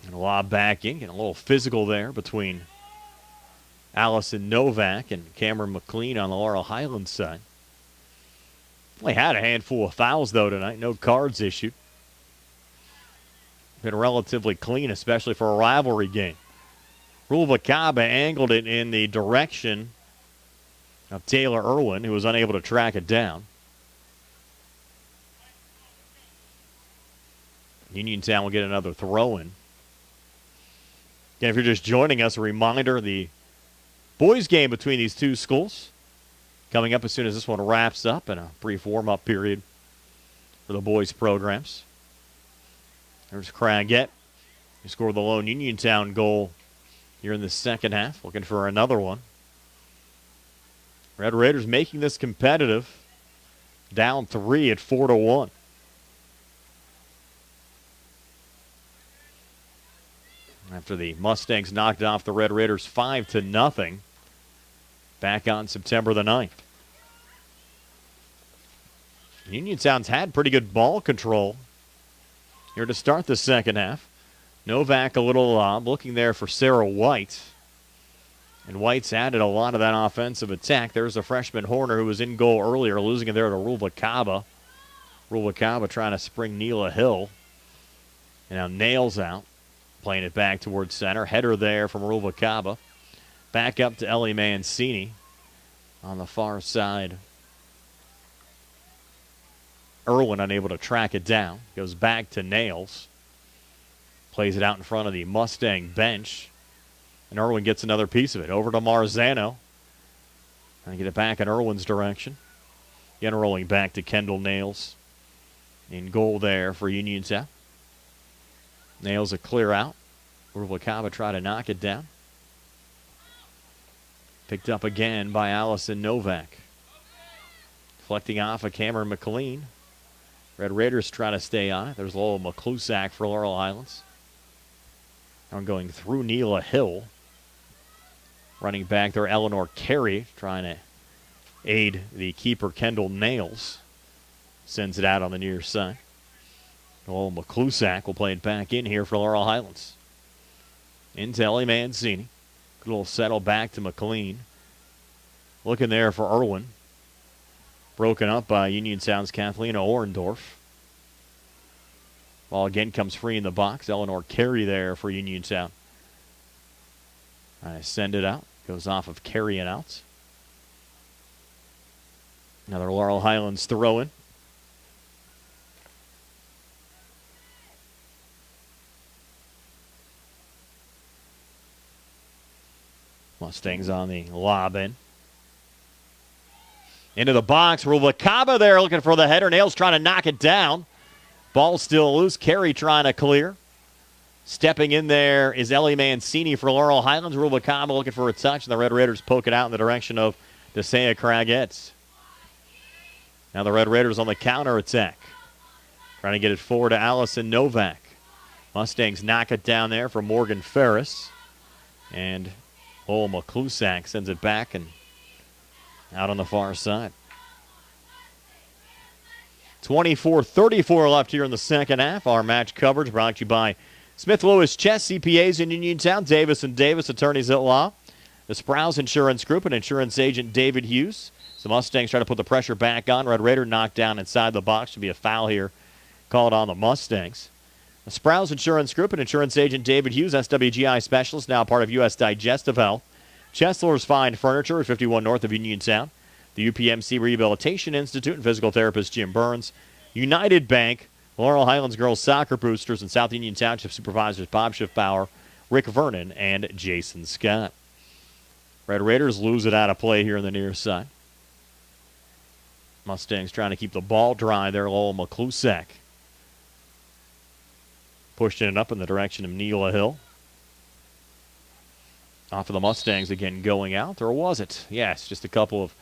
And a lob back in, getting a little physical there between Allison Novak and Cameron McLean on the Laurel Highlands side. Only had a handful of fouls, though, tonight. No cards issued. Been relatively clean, especially for a rivalry game. Ruvalcaba angled it in the direction of Taylor Irwin, who was unable to track it down. Uniontown will get another throw-in. Again, if you're just joining us, a reminder, the boys game between these two schools coming up as soon as this one wraps up, and a brief warm-up period for the boys' programs. There's Craggett, who scored the lone Uniontown goal here in the second half, looking for another one. Red Raiders making this competitive, down 3 at 4-1. After the Mustangs knocked off the Red Raiders 5-0 back on September the 9th. Uniontown's had pretty good ball control here to start the second half. Novak a little lob, looking there for Sarah White. And White's added a lot of that offensive attack. There's a freshman Horner who was in goal earlier, losing it there to Ruvalcaba. Ruvalcaba trying to spring Neela Hill. And now Nails out, playing it back towards center. Header there from Ruvalcaba. Back up to Ellie Mancini on the far side. Irwin unable to track it down. Goes back to Nails. Plays it out in front of the Mustang bench. And Irwin gets another piece of it. Over to Marzano. Trying to get it back in Irwin's direction. Again, rolling back to Kendall Nails. In goal there for Uniontown. Nails a clear out. Ruvalcaba try to knock it down. Picked up again by Allison Novak. Deflecting off of Cameron McLean. Red Raiders try to stay on it. There's Lowell McClusack for Laurel Highlands. I'm going through Neela Hill. Running back there, Eleanor Carey trying to aid the keeper, Kendall Nails. Sends it out on the near side. Lowell McClusack will play it back in here for Laurel Highlands. Into Ellie Mancini. Good little settle back to McLean. Looking there for Irwin. Broken up by Uniontown's Kathleen Orndorff. Ball again comes free in the box. Eleanor Carey there for Uniontown. I send it out. Goes off of Carey and out. Another Laurel Highlands throw in. Mustangs on the lob in. Into the box. Ruvalcaba there looking for the header. Nails trying to knock it down. Ball still loose. Carey trying to clear. Stepping in there is Ellie Mancini for Laurel Highlands. Ruvalcaba looking for a touch, and the Red Raiders poke it out in the direction of DeSaya Cragettes. Now the Red Raiders on the counter attack. Trying to get it forward to Allison Novak. Mustangs knock it down there for Morgan Ferris. And Lowell McClusack sends it back and out on the far side. 24-34 left here in the second half. Our match coverage brought to you by Smith Lewis Chess, CPAs in Uniontown, Davis & Davis, attorneys at law. The Sprouse Insurance Group and insurance agent David Hughes. The Mustangs try to put the pressure back on. Red Raider knocked down inside the box. Should be a foul here called on the Mustangs. The Sprouse Insurance Group and insurance agent David Hughes, SWGI specialist, now part of U.S. Digestive Health. Chesler's Fine Furniture at 51 north of Uniontown. The UPMC Rehabilitation Institute and physical therapist Jim Burns. United Bank, Laurel Highlands Girls Soccer Boosters, and South Union Township Supervisors Bob Schiffbauer, Rick Vernon, and Jason Scott. Red Raiders lose it out of play here on the near side. Mustangs trying to keep the ball dry there. Lowell McClusack pushing it up in the direction of Neela Hill. Off of the Mustangs again going out, or was it? Yes, just a couple of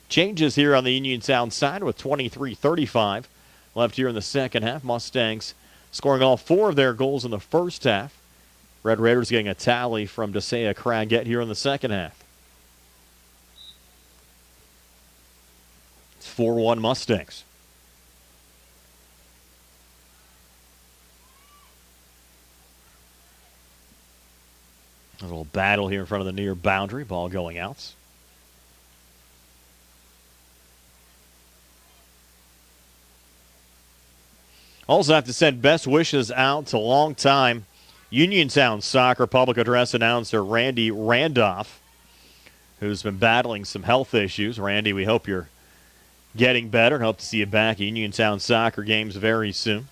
changes here on the Uniontown side with 23-35 left here in the second half. Mustangs scoring all four of their goals in the first half. Red Raiders getting a tally from DeSaya Cragettes here in the second half. It's 4-1 Mustangs. A little battle here in front of the near boundary. Ball going out. Also have to send best wishes out to longtime Uniontown soccer public address announcer Randy Randolph, who's been battling some health issues. Randy, we hope you're getting better. Hope to see you back at Uniontown soccer games very soon.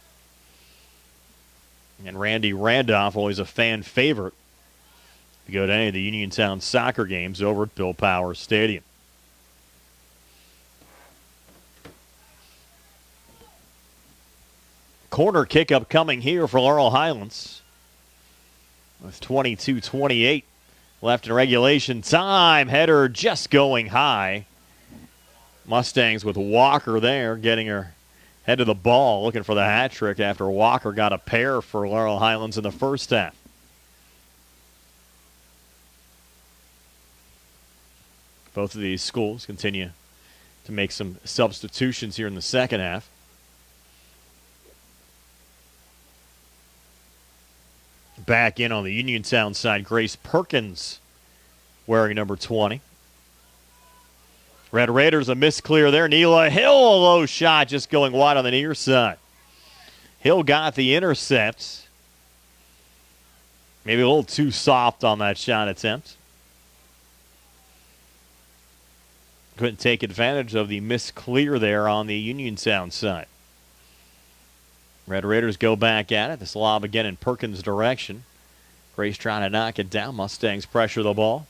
And Randy Randolph, always a fan favorite. To go to any of the Uniontown soccer games over at Bill Powers Stadium. Corner kick up coming here for Laurel Highlands. With 22-28 left in regulation time. Header just going high. Mustangs with Walker there getting her head to the ball, looking for the hat trick after Walker got a pair for Laurel Highlands in the first half. Both of these schools continue to make some substitutions here in the second half. Back in on the Uniontown side, Grace Perkins wearing number 20. Red Raiders a miss clear there. Neela Hill, a low shot just going wide on the near side. Hill got the intercept. Maybe a little too soft on that shot attempt. Couldn't take advantage of the miss clear there on the Uniontown side. Red Raiders go back at it. This lob again in Perkins' direction. Grace trying to knock it down. Mustangs pressure the ball.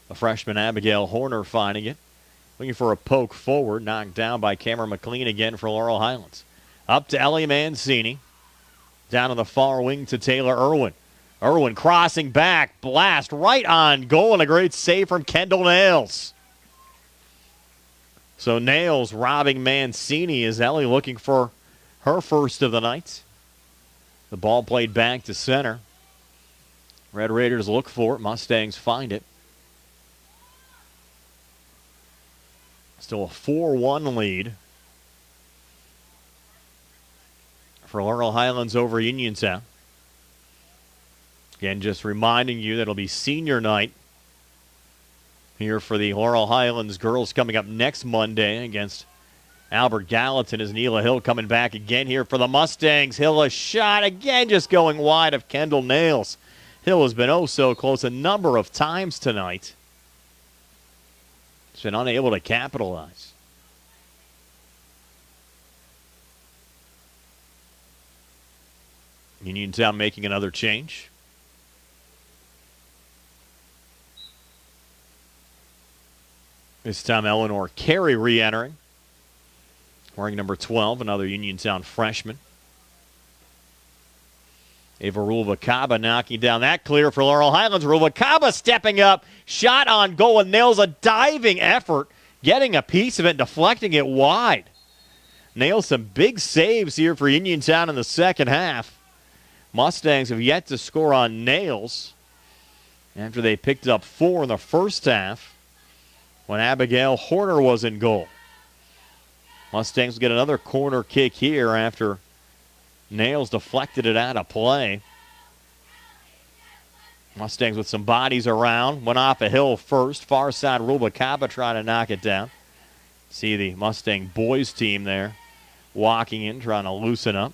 The freshman Abigail Horner finding it. Looking for a poke forward, knocked down by Cameron McLean again for Laurel Highlands. Up to Ellie Mancini. Down on the far wing to Taylor Irwin. Irwin crossing back, blast right on goal, and a great save from Kendall Nails. So Nails robbing Mancini as Ellie looking for her first of the night. The ball played back to center. Red Raiders look for it. Mustangs find it. Still a 4-1 lead for Laurel Highlands over Uniontown. Again, just reminding you that it'll be senior night here for the Laurel Highlands girls coming up next Monday against Albert Gallatin as Neela Hill coming back again here for the Mustangs. Hill a shot again, just going wide of Kendall Nails. Hill has been oh so close a number of times tonight. He's been unable to capitalize. Uniontown making another change. This time Eleanor Carey re-entering. Wearing number 12, another Uniontown freshman. Ava Rulvakaba knocking down that clear for Laurel Highlands. Rulvakaba stepping up, shot on goal and nails a diving effort, getting a piece of it, deflecting it wide. Nails some big saves here for Uniontown in the second half. Mustangs have yet to score on Nails after they picked up 4 in the first half when Abigail Horner was in goal. Mustangs get another corner kick here after Nails deflected it out of play. Mustangs with some bodies around. Went off a hill first. Far side, Rulvakaba trying to knock it down. See the Mustang boys team there walking in, trying to loosen up.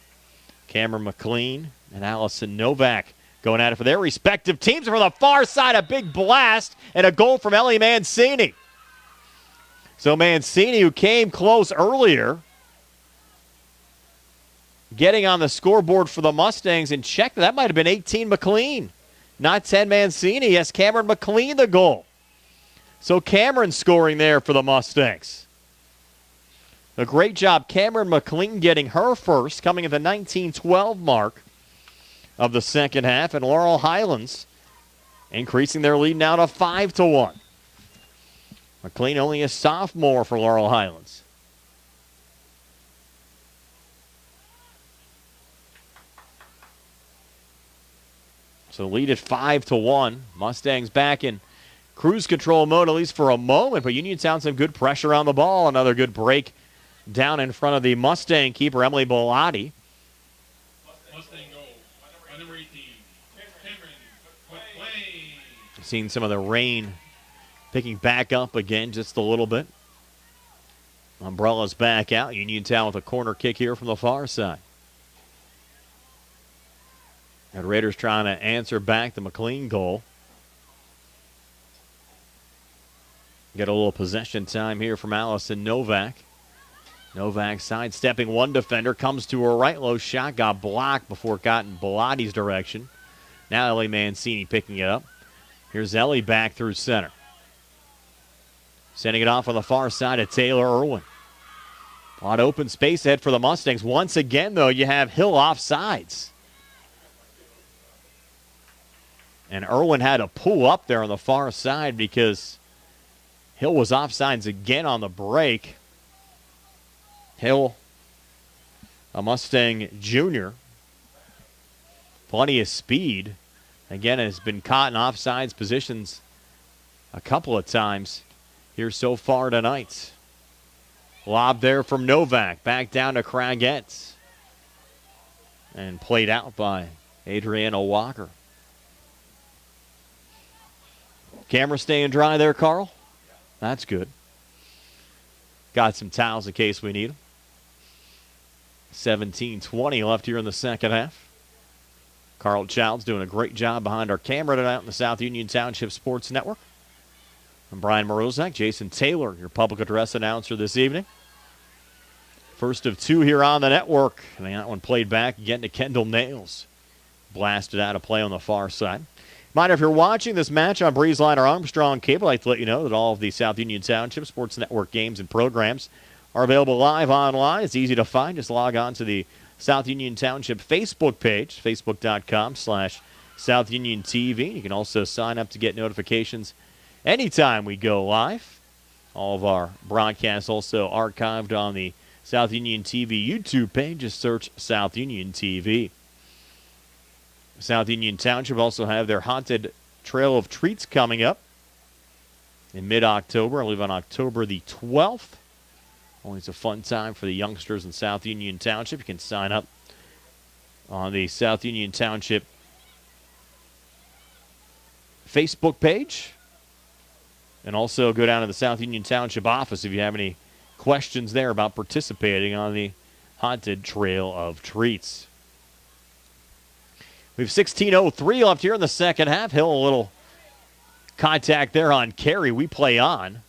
Cameron McLean and Allison Novak going at it for their respective teams. From the far side, a big blast and a goal from Ellie Mancini. So Mancini, who came close earlier, getting on the scoreboard for the Mustangs, and check that might have been 18 McLean, not 10 Mancini. Yes, Cameron McLean the goal. So Cameron scoring there for the Mustangs. A great job, Cameron McLean getting her first, coming at the 19-12 mark of the second half, and Laurel Highlands increasing their lead now to 5-1. McLean only a sophomore for Laurel Highlands. So lead at 5-1. Mustangs back in cruise control mode, at least for a moment, but Uniontown some good pressure on the ball. Another good break down in front of the Mustang keeper, Emily Bellotti. Mustang goal by number 18, Cameron McLean. Seen some of the rain picking back up again just a little bit. Umbrellas back out. Uniontown with a corner kick here from the far side. And Raiders trying to answer back the McLean goal. Get a little possession time here from Allison Novak. Novak sidestepping one defender, comes to her right, low shot, got blocked before it got in Bellotti's direction. Now Ellie Mancini picking it up. Here's Ellie back through center. Sending it off on the far side of Taylor Irwin. A lot of open space ahead for the Mustangs. Once again, though, you have Hill offsides. And Irwin had to pull up there on the far side because Hill was offsides again on the break. Hill, a Mustang junior, plenty of speed. Again, has been caught in offsides positions a couple of times here so far tonight. Lob there from Novak, back down to Craigette. And played out by Adriana Walker. Camera staying dry there, Carl? That's good. Got some towels in case we need them. 17:20 left here in the second half. Carl Childs doing a great job behind our camera tonight on the South Union Township Sports Network. I'm Brian Morozak, Jason Taylor, your public address announcer this evening. First of two here on the network. And that one played back again to Kendall Nails. Blasted out of play on the far side. Mind if you're watching this match on Breezeline or Armstrong Cable, I'd like to let you know that all of the South Union Township Sports Network games and programs are available live online. It's easy to find. Just log on to the South Union Township Facebook page, facebook.com/South Union TV. You can also sign up to get notifications anytime we go live. All of our broadcasts also archived on the South Union TV YouTube page. Just search South Union TV. South Union Township also have their Haunted Trail of Treats coming up in mid-October. I believe on October the 12th. Always a fun time for the youngsters in South Union Township. You can sign up on the South Union Township Facebook page. And also go down to the South Union Township office if you have any questions there about participating on the Haunted Trail of Treats. We have 16:03 left here in the second half. Hill, a little contact there on carry. We play on.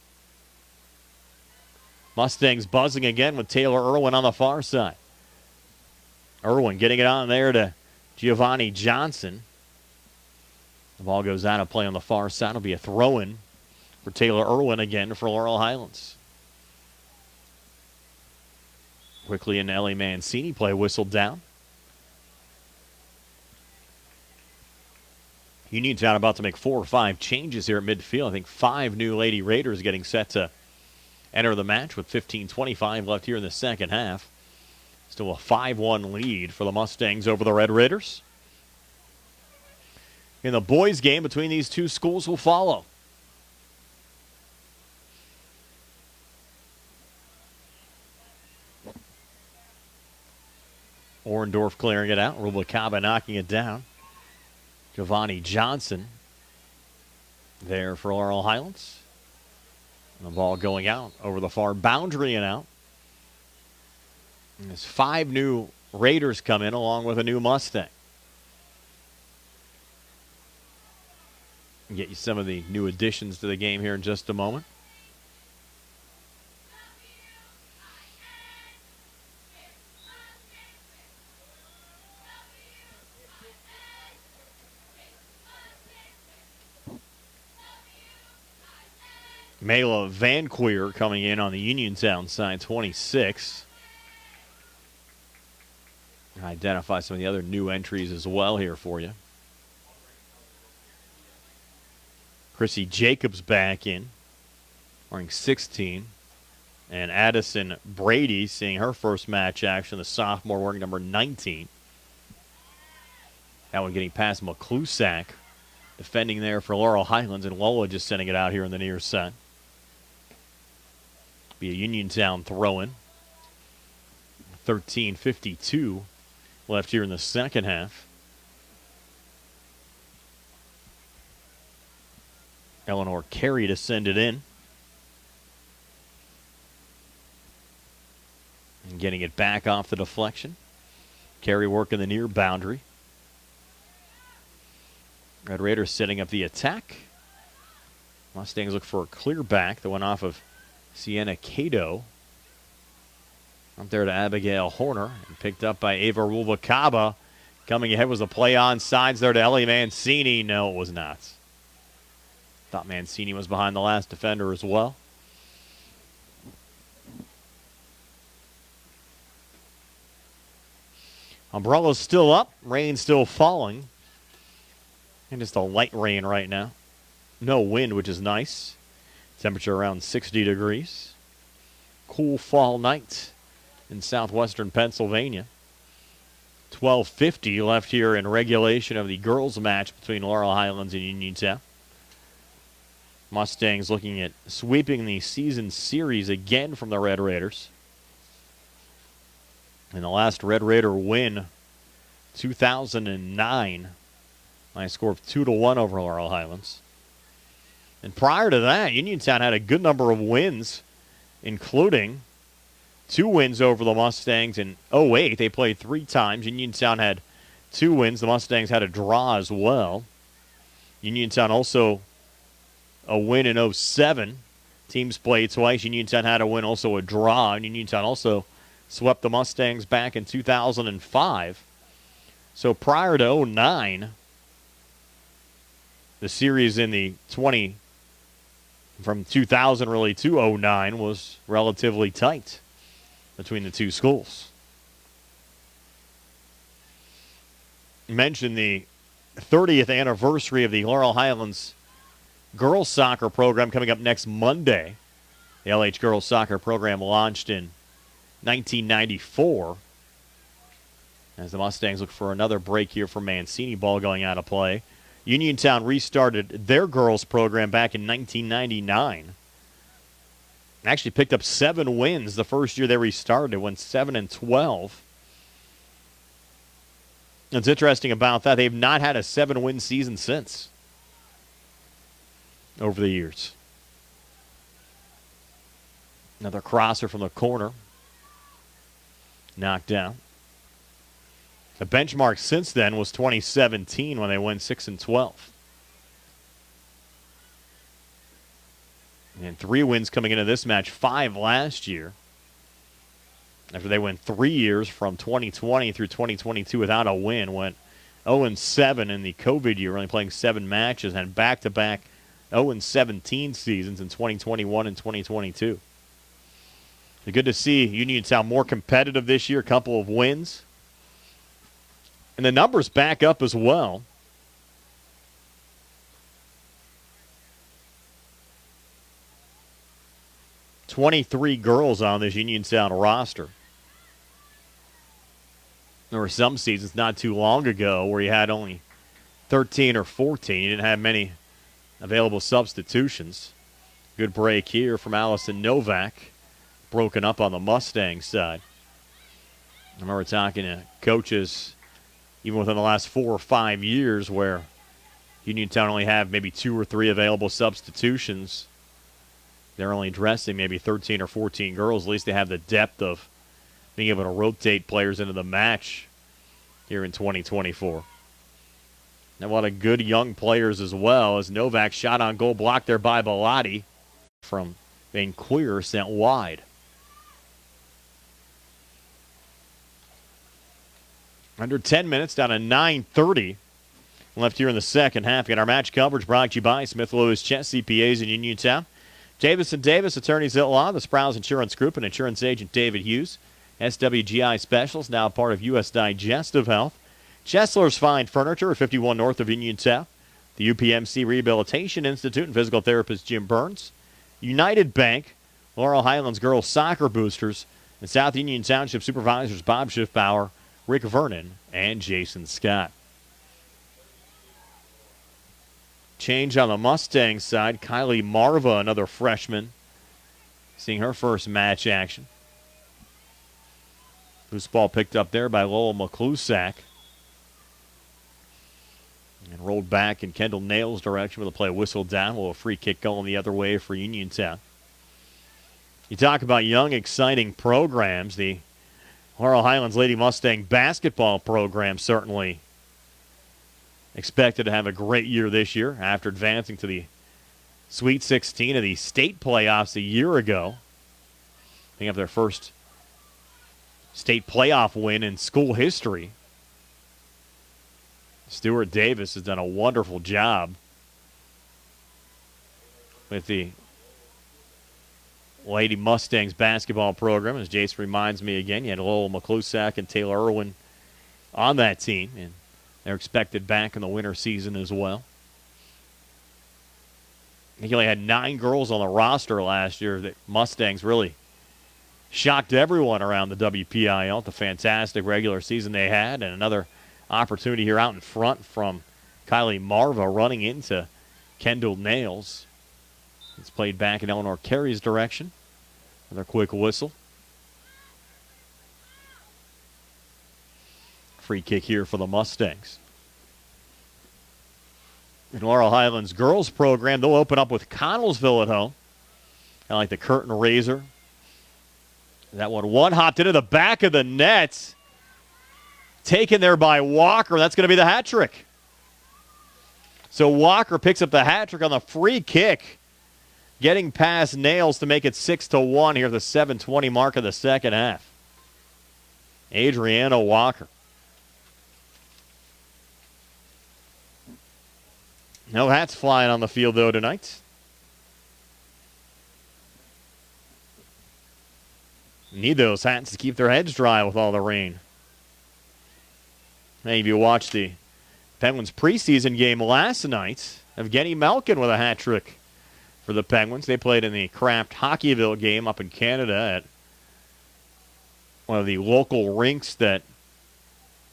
Mustangs buzzing again with Taylor Irwin on the far side. Irwin getting it on there to Giovanni Johnson. The ball goes out of play on the far side. It'll be a throw-in for Taylor Irwin again for Laurel Highlands. Quickly in Ellie Mancini, play whistled down. Uniontown about to make 4 or 5 changes here at midfield. I think 5 new Lady Raiders getting set to enter the match with 15:25 left here in the second half. Still a 5-1 lead for the Mustangs over the Red Raiders. And the boys' game between these two schools will follow. Orendorf clearing it out. Rubalcaba knocking it down. Giovanni Johnson there for Laurel Highlands. And the ball going out over the far boundary and out. And there's 5 new Raiders come in along with a new Mustang. Get you some of the new additions to the game here in just a moment. Mela Vanqueer coming in on the Uniontown side, 26. Identify some of the other new entries as well here for you. Chrissy Jacobs back in, wearing 16. And Addison Brady seeing her first match action, the sophomore wearing number 19. That one getting past McClusack, defending there for Laurel Highlands, and Lola just sending it out here on the near side. Be a Uniontown throw-in. 13:52 left here in the second half. Eleanor Carey to send it in. And getting it back off the deflection. Carey working the near boundary. Red Raiders setting up the attack. Mustangs look for a clear back that went off of Sienna Cato. Up there to Abigail Horner. And picked up by Ava Rubalcaba. Coming ahead was a play on sides there to Ellie Mancini. No, it was not. Thought Mancini was behind the last defender as well. Umbrella's still up. Rain still falling. And just a light rain right now. No wind, which is nice. Temperature around 60 degrees. Cool fall night in southwestern Pennsylvania. 12:50 left here in regulation of the girls' match between Laurel Highlands and Uniontown. Mustangs looking at sweeping the season series again from the Red Raiders. And the last Red Raider win, 2009, by a score of 2-1 over Laurel Highlands. And prior to that, Uniontown had a good number of wins, including 2 wins over the Mustangs in 2008. They played 3 times. Uniontown had 2 wins. The Mustangs had a draw as well. Uniontown also a win in 2007. Teams played twice. Uniontown had a win, also a draw. And Uniontown also swept the Mustangs back in 2005. So prior to 2009, the series in the from 2000 really to 2009 was relatively tight between the two schools. You mentioned the 30th anniversary of the Laurel Highlands girls soccer program coming up next Monday. The LH girls soccer program launched in 1994. As the Mustangs look for another break here for Mancini, ball going out of play. Uniontown restarted their girls program back in 1999. Actually picked up 7 wins the first year they restarted. It went 7-12. What's interesting about that, they've not had a 7-win season since over the years. Another crosser from the corner. Knocked down. The benchmark since then was 2017 when they went 6-12. And 3 wins coming into this match, 5 last year. After they went 3 years from 2020 through 2022 without a win, went 0-7 in the COVID year, only playing 7 matches, and back-to-back 0-17 seasons in 2021 and 2022. So good to see Uniontown more competitive this year, a couple of wins. And the numbers back up as well. "23 girls on this Uniontown roster. There were some seasons not too long ago where you had only 13 or 14. You didn't have many available substitutions. Good break here from Allison Novak. Broken up on the Mustang side. I remember talking to coaches even within the last 4 or 5 years where Uniontown only have maybe 2 or 3 available substitutions. They're only dressing maybe 13 or 14 girls. At least they have the depth of being able to rotate players into the match here in 2024. And a lot of good young players as well, as Novak shot on goal blocked there by Bellotti from Van Queer, sent wide. Under 10 minutes, down to 9:30 left here in the second half. Again, our match coverage brought to you by Smith Lewis Chess CPAs in Uniontown. Davis & Davis, attorneys at law, the Sprouse Insurance Group, and insurance agent David Hughes. SWGI Specials, now part of U.S. Digestive Health. Chesler's Fine Furniture at 51 north of Uniontown. The UPMC Rehabilitation Institute and physical therapist Jim Burns. United Bank, Laurel Highlands Girls Soccer Boosters, and South Union Township Supervisors Bob Schiffbauer, Rick Vernon, and Jason Scott. Change on the Mustang side. Kylie Marva, another freshman, seeing her first match action. Loose ball picked up there by Lowell McClusack. And rolled back in Kendall Nails' direction with a play whistled down. A little free kick going the other way for Uniontown. You talk about young, exciting programs. The Laurel Highlands Lady Mustang basketball program certainly expected to have a great year this year after advancing to the Sweet 16 of the state playoffs a year ago. They have their first state playoff win in school history. Stuart Davis has done a wonderful job with the Lady Mustangs basketball program. As Jace reminds me again, you had Lowell McClusack and Taylor Irwin on that team, and they're expected back in the winter season as well. I think you only had 9 girls on the roster last year. The Mustangs really shocked everyone around the WPIAL. The fantastic regular season they had, and another opportunity here out in front from Kylie Marva running into Kendall Nails. It's played back in Eleanor Carey's direction. Another quick whistle. Free kick here for the Mustangs. In Laurel Highlands girls program, they'll open up with Connellsville at home. I like the curtain raiser. That one hopped into the back of the net. Taken there by Walker. That's going to be the hat trick. So Walker picks up the hat trick on the free kick. Getting past Nails to make it 6-1 here at the 7:20 mark of the second half. Adriana Walker. No hats flying on the field, though, tonight. Need those hats to keep their heads dry with all the rain. Maybe you watched the Penguins preseason game last night. Evgeny Malkin with a hat trick for the Penguins. They played in the Kraft Hockeyville game up in Canada at one of the local rinks that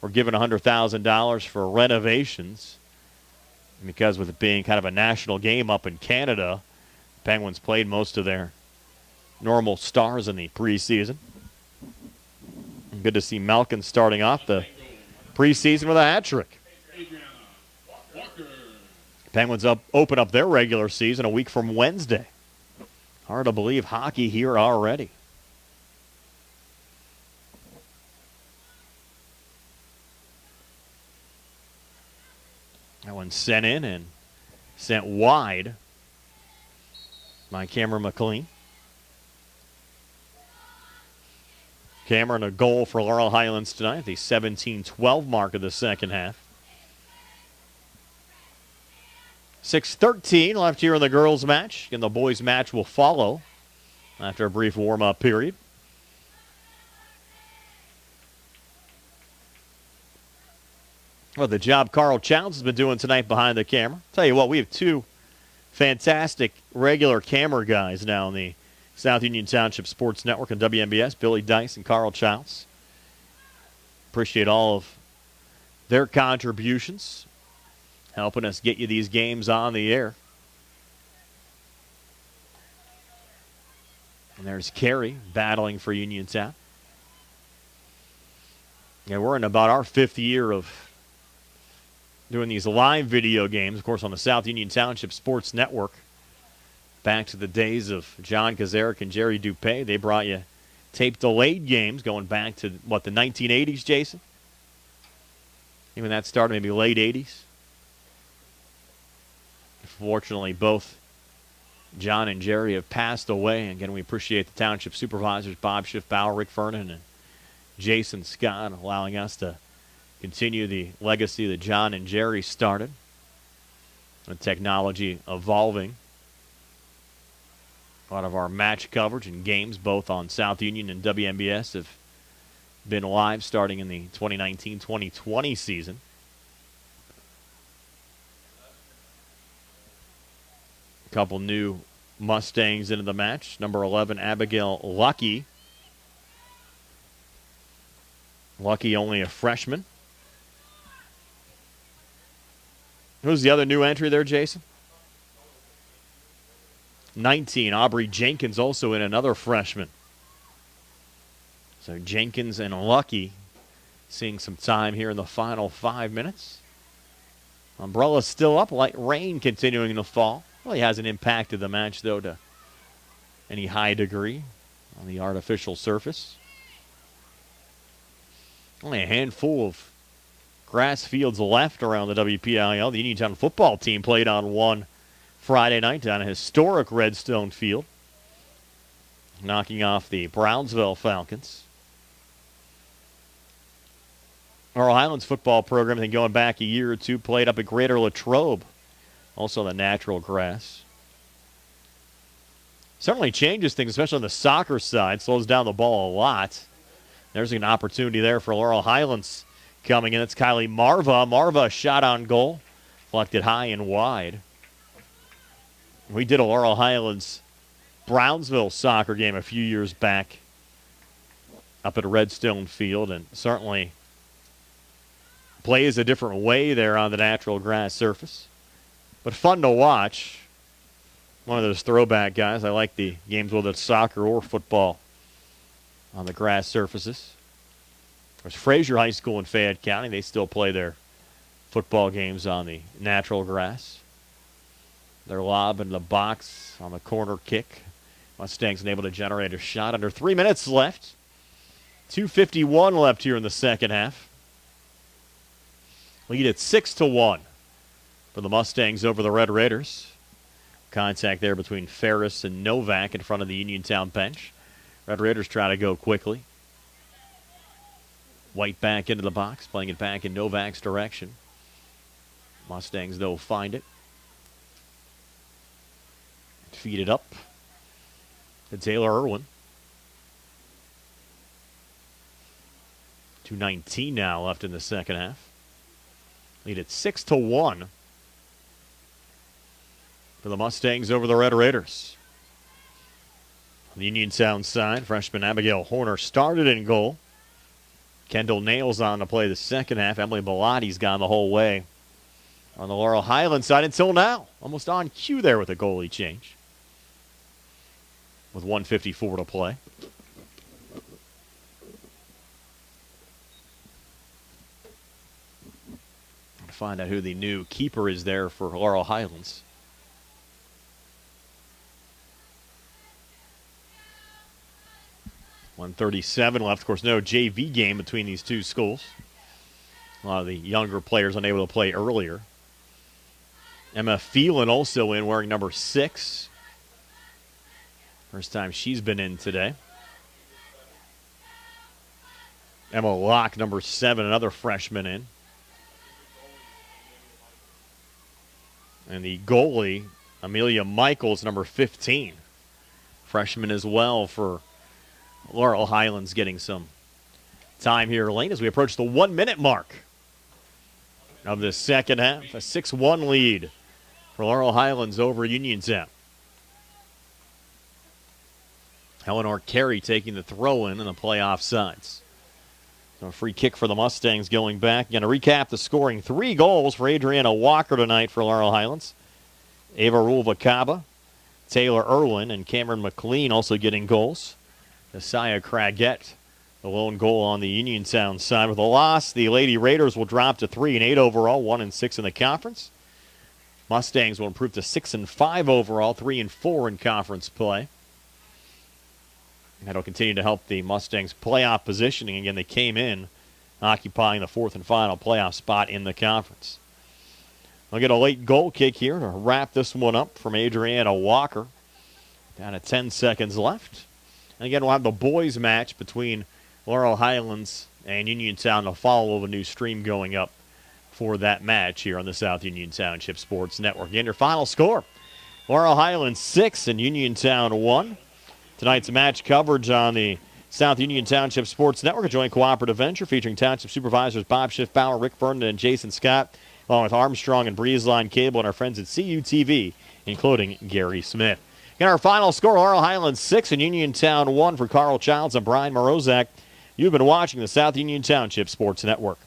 were given $100,000 for renovations. And because with it being kind of a national game up in Canada, Penguins played most of their normal stars in the preseason. And good to see Malkin starting off the preseason with a hat trick. Penguins open up their regular season a week from Wednesday. Hard to believe hockey here already. That one sent in and sent wide by Cameron McLean. Cameron, a goal for Laurel Highlands tonight, the 17-12 mark of the second half. 6:13 left here in the girls' match, and the boys' match will follow after a brief warm-up period. Well, the job Carl Childs has been doing tonight behind the camera. Tell you what, we have two fantastic regular camera guys now in the South Union Township Sports Network and WMBS, Billy Dice and Carl Childs. Appreciate all of their contributions, helping us get you these games on the air. And there's Carey battling for Uniontown. Yeah, we're in about our fifth year of doing these live video games, of course, on the South Union Township Sports Network. Back to the days of John Kazarek and Jerry Dupay. They brought you tape-delayed games going back to, the 1980s, Jason? Even that started maybe late 80s. Fortunately, both John and Jerry have passed away. Again, we appreciate the township supervisors, Bob Schiffbauer, Rick Vernon, and Jason Scott, allowing us to continue the legacy that John and Jerry started. With technology evolving. A lot of our match coverage and games, both on South Union and WMBS, have been live starting in the 2019-2020 season. A couple new Mustangs into the match. Number 11, Abigail Lucky. Lucky only a freshman. Who's the other new entry there, Jason? 19, Aubrey Jenkins, also in, another freshman. So Jenkins and Lucky seeing some time here in the final 5 minutes. Umbrella's still up, light rain continuing to fall. Really hasn't impacted the match, though, to any high degree on the artificial surface. Only a handful of grass fields left around the WPIAL. The Uniontown football team played on one Friday night down a historic Redstone field, knocking off the Brownsville Falcons. Laurel Highlands football program, I think going back a year or two, played up at Greater Latrobe, also on the natural grass. Certainly changes things, especially on the soccer side, slows down the ball a lot. There's an opportunity there for Laurel Highlands coming in. It's Kylie Marva. Marva shot on goal, deflected high and wide. We did a Laurel Highlands Brownsville soccer game a few years back up at Redstone Field, and certainly plays a different way there on the natural grass surface. But fun to watch. One of those throwback guys. I like the games, whether it's soccer or football, on the grass surfaces. There's Fraser High School in Fayette County. They still play their football games on the natural grass. Their lob in the box on the corner kick. Mustangs unable to generate a shot. Under 3 minutes left. 2:51 left here in the second half. Lead at 6-1 for the Mustangs over the Red Raiders. Contact there between Ferris and Novak in front of the Uniontown bench. Red Raiders try to go quickly. White back into the box, playing it back in Novak's direction. Mustangs, though, find it. Feed it up to Taylor Irwin. 2:19 now left in the second half. Lead at 6-1 for the Mustangs over the Red Raiders. On the Uniontown side, freshman Abigail Horner started in goal. Kendall Nails on to play the second half. Emily Belotti's gone the whole way on the Laurel Highlands side until now. Almost on cue there with a goalie change, with 1:54 to play. To find out who the new keeper is there for Laurel Highlands. .137 left. Of course, no JV game between these two schools. A lot of the younger players unable to play earlier. Emma Phelan also in, wearing number 6. First time she's been in today. Emma Locke, number 7, another freshman in. And the goalie, Amelia Michaels, number 15. Freshman as well for Laurel Highlands, getting some time here late as we approach the 1-minute mark of the second half. A 6-1 lead for Laurel Highlands over Uniontown. Eleanor Carey taking the throw-in the playoff sides. So a free kick for the Mustangs going back. Going to recap the scoring. 3 goals for Adriana Walker tonight for Laurel Highlands. Ava Rulvacaba, Taylor Irwin, and Cameron McLean also getting goals. Josiah Craggett, the lone goal on the Uniontown side. With a loss, the Lady Raiders will drop to 3-8 overall, 1-6 in the conference. Mustangs will improve to 6-5 overall, 3-4 in conference play. That'll continue to help the Mustangs' playoff positioning. Again, they came in occupying the 4th and final playoff spot in the conference. We'll get a late goal kick here to wrap this one up from Adriana Walker. Down to 10 seconds left. And again, we'll have the boys match between Laurel Highlands and Uniontown to follow with a new stream going up for that match here on the South Union Township Sports Network. Again, your final score, Laurel Highlands 6 and Uniontown 1. Tonight's match coverage on the South Union Township Sports Network, a joint cooperative venture featuring Township Supervisors Bob Schiffbauer, Rick Vernon, and Jason Scott, along with Armstrong and Breezeline Cable and our friends at CUTV, including Gary Smith. In our final score, Laurel Highlands 6 and Uniontown 1 for Carl Childs and Brian Morozak. You've been watching the South Union Township Sports Network.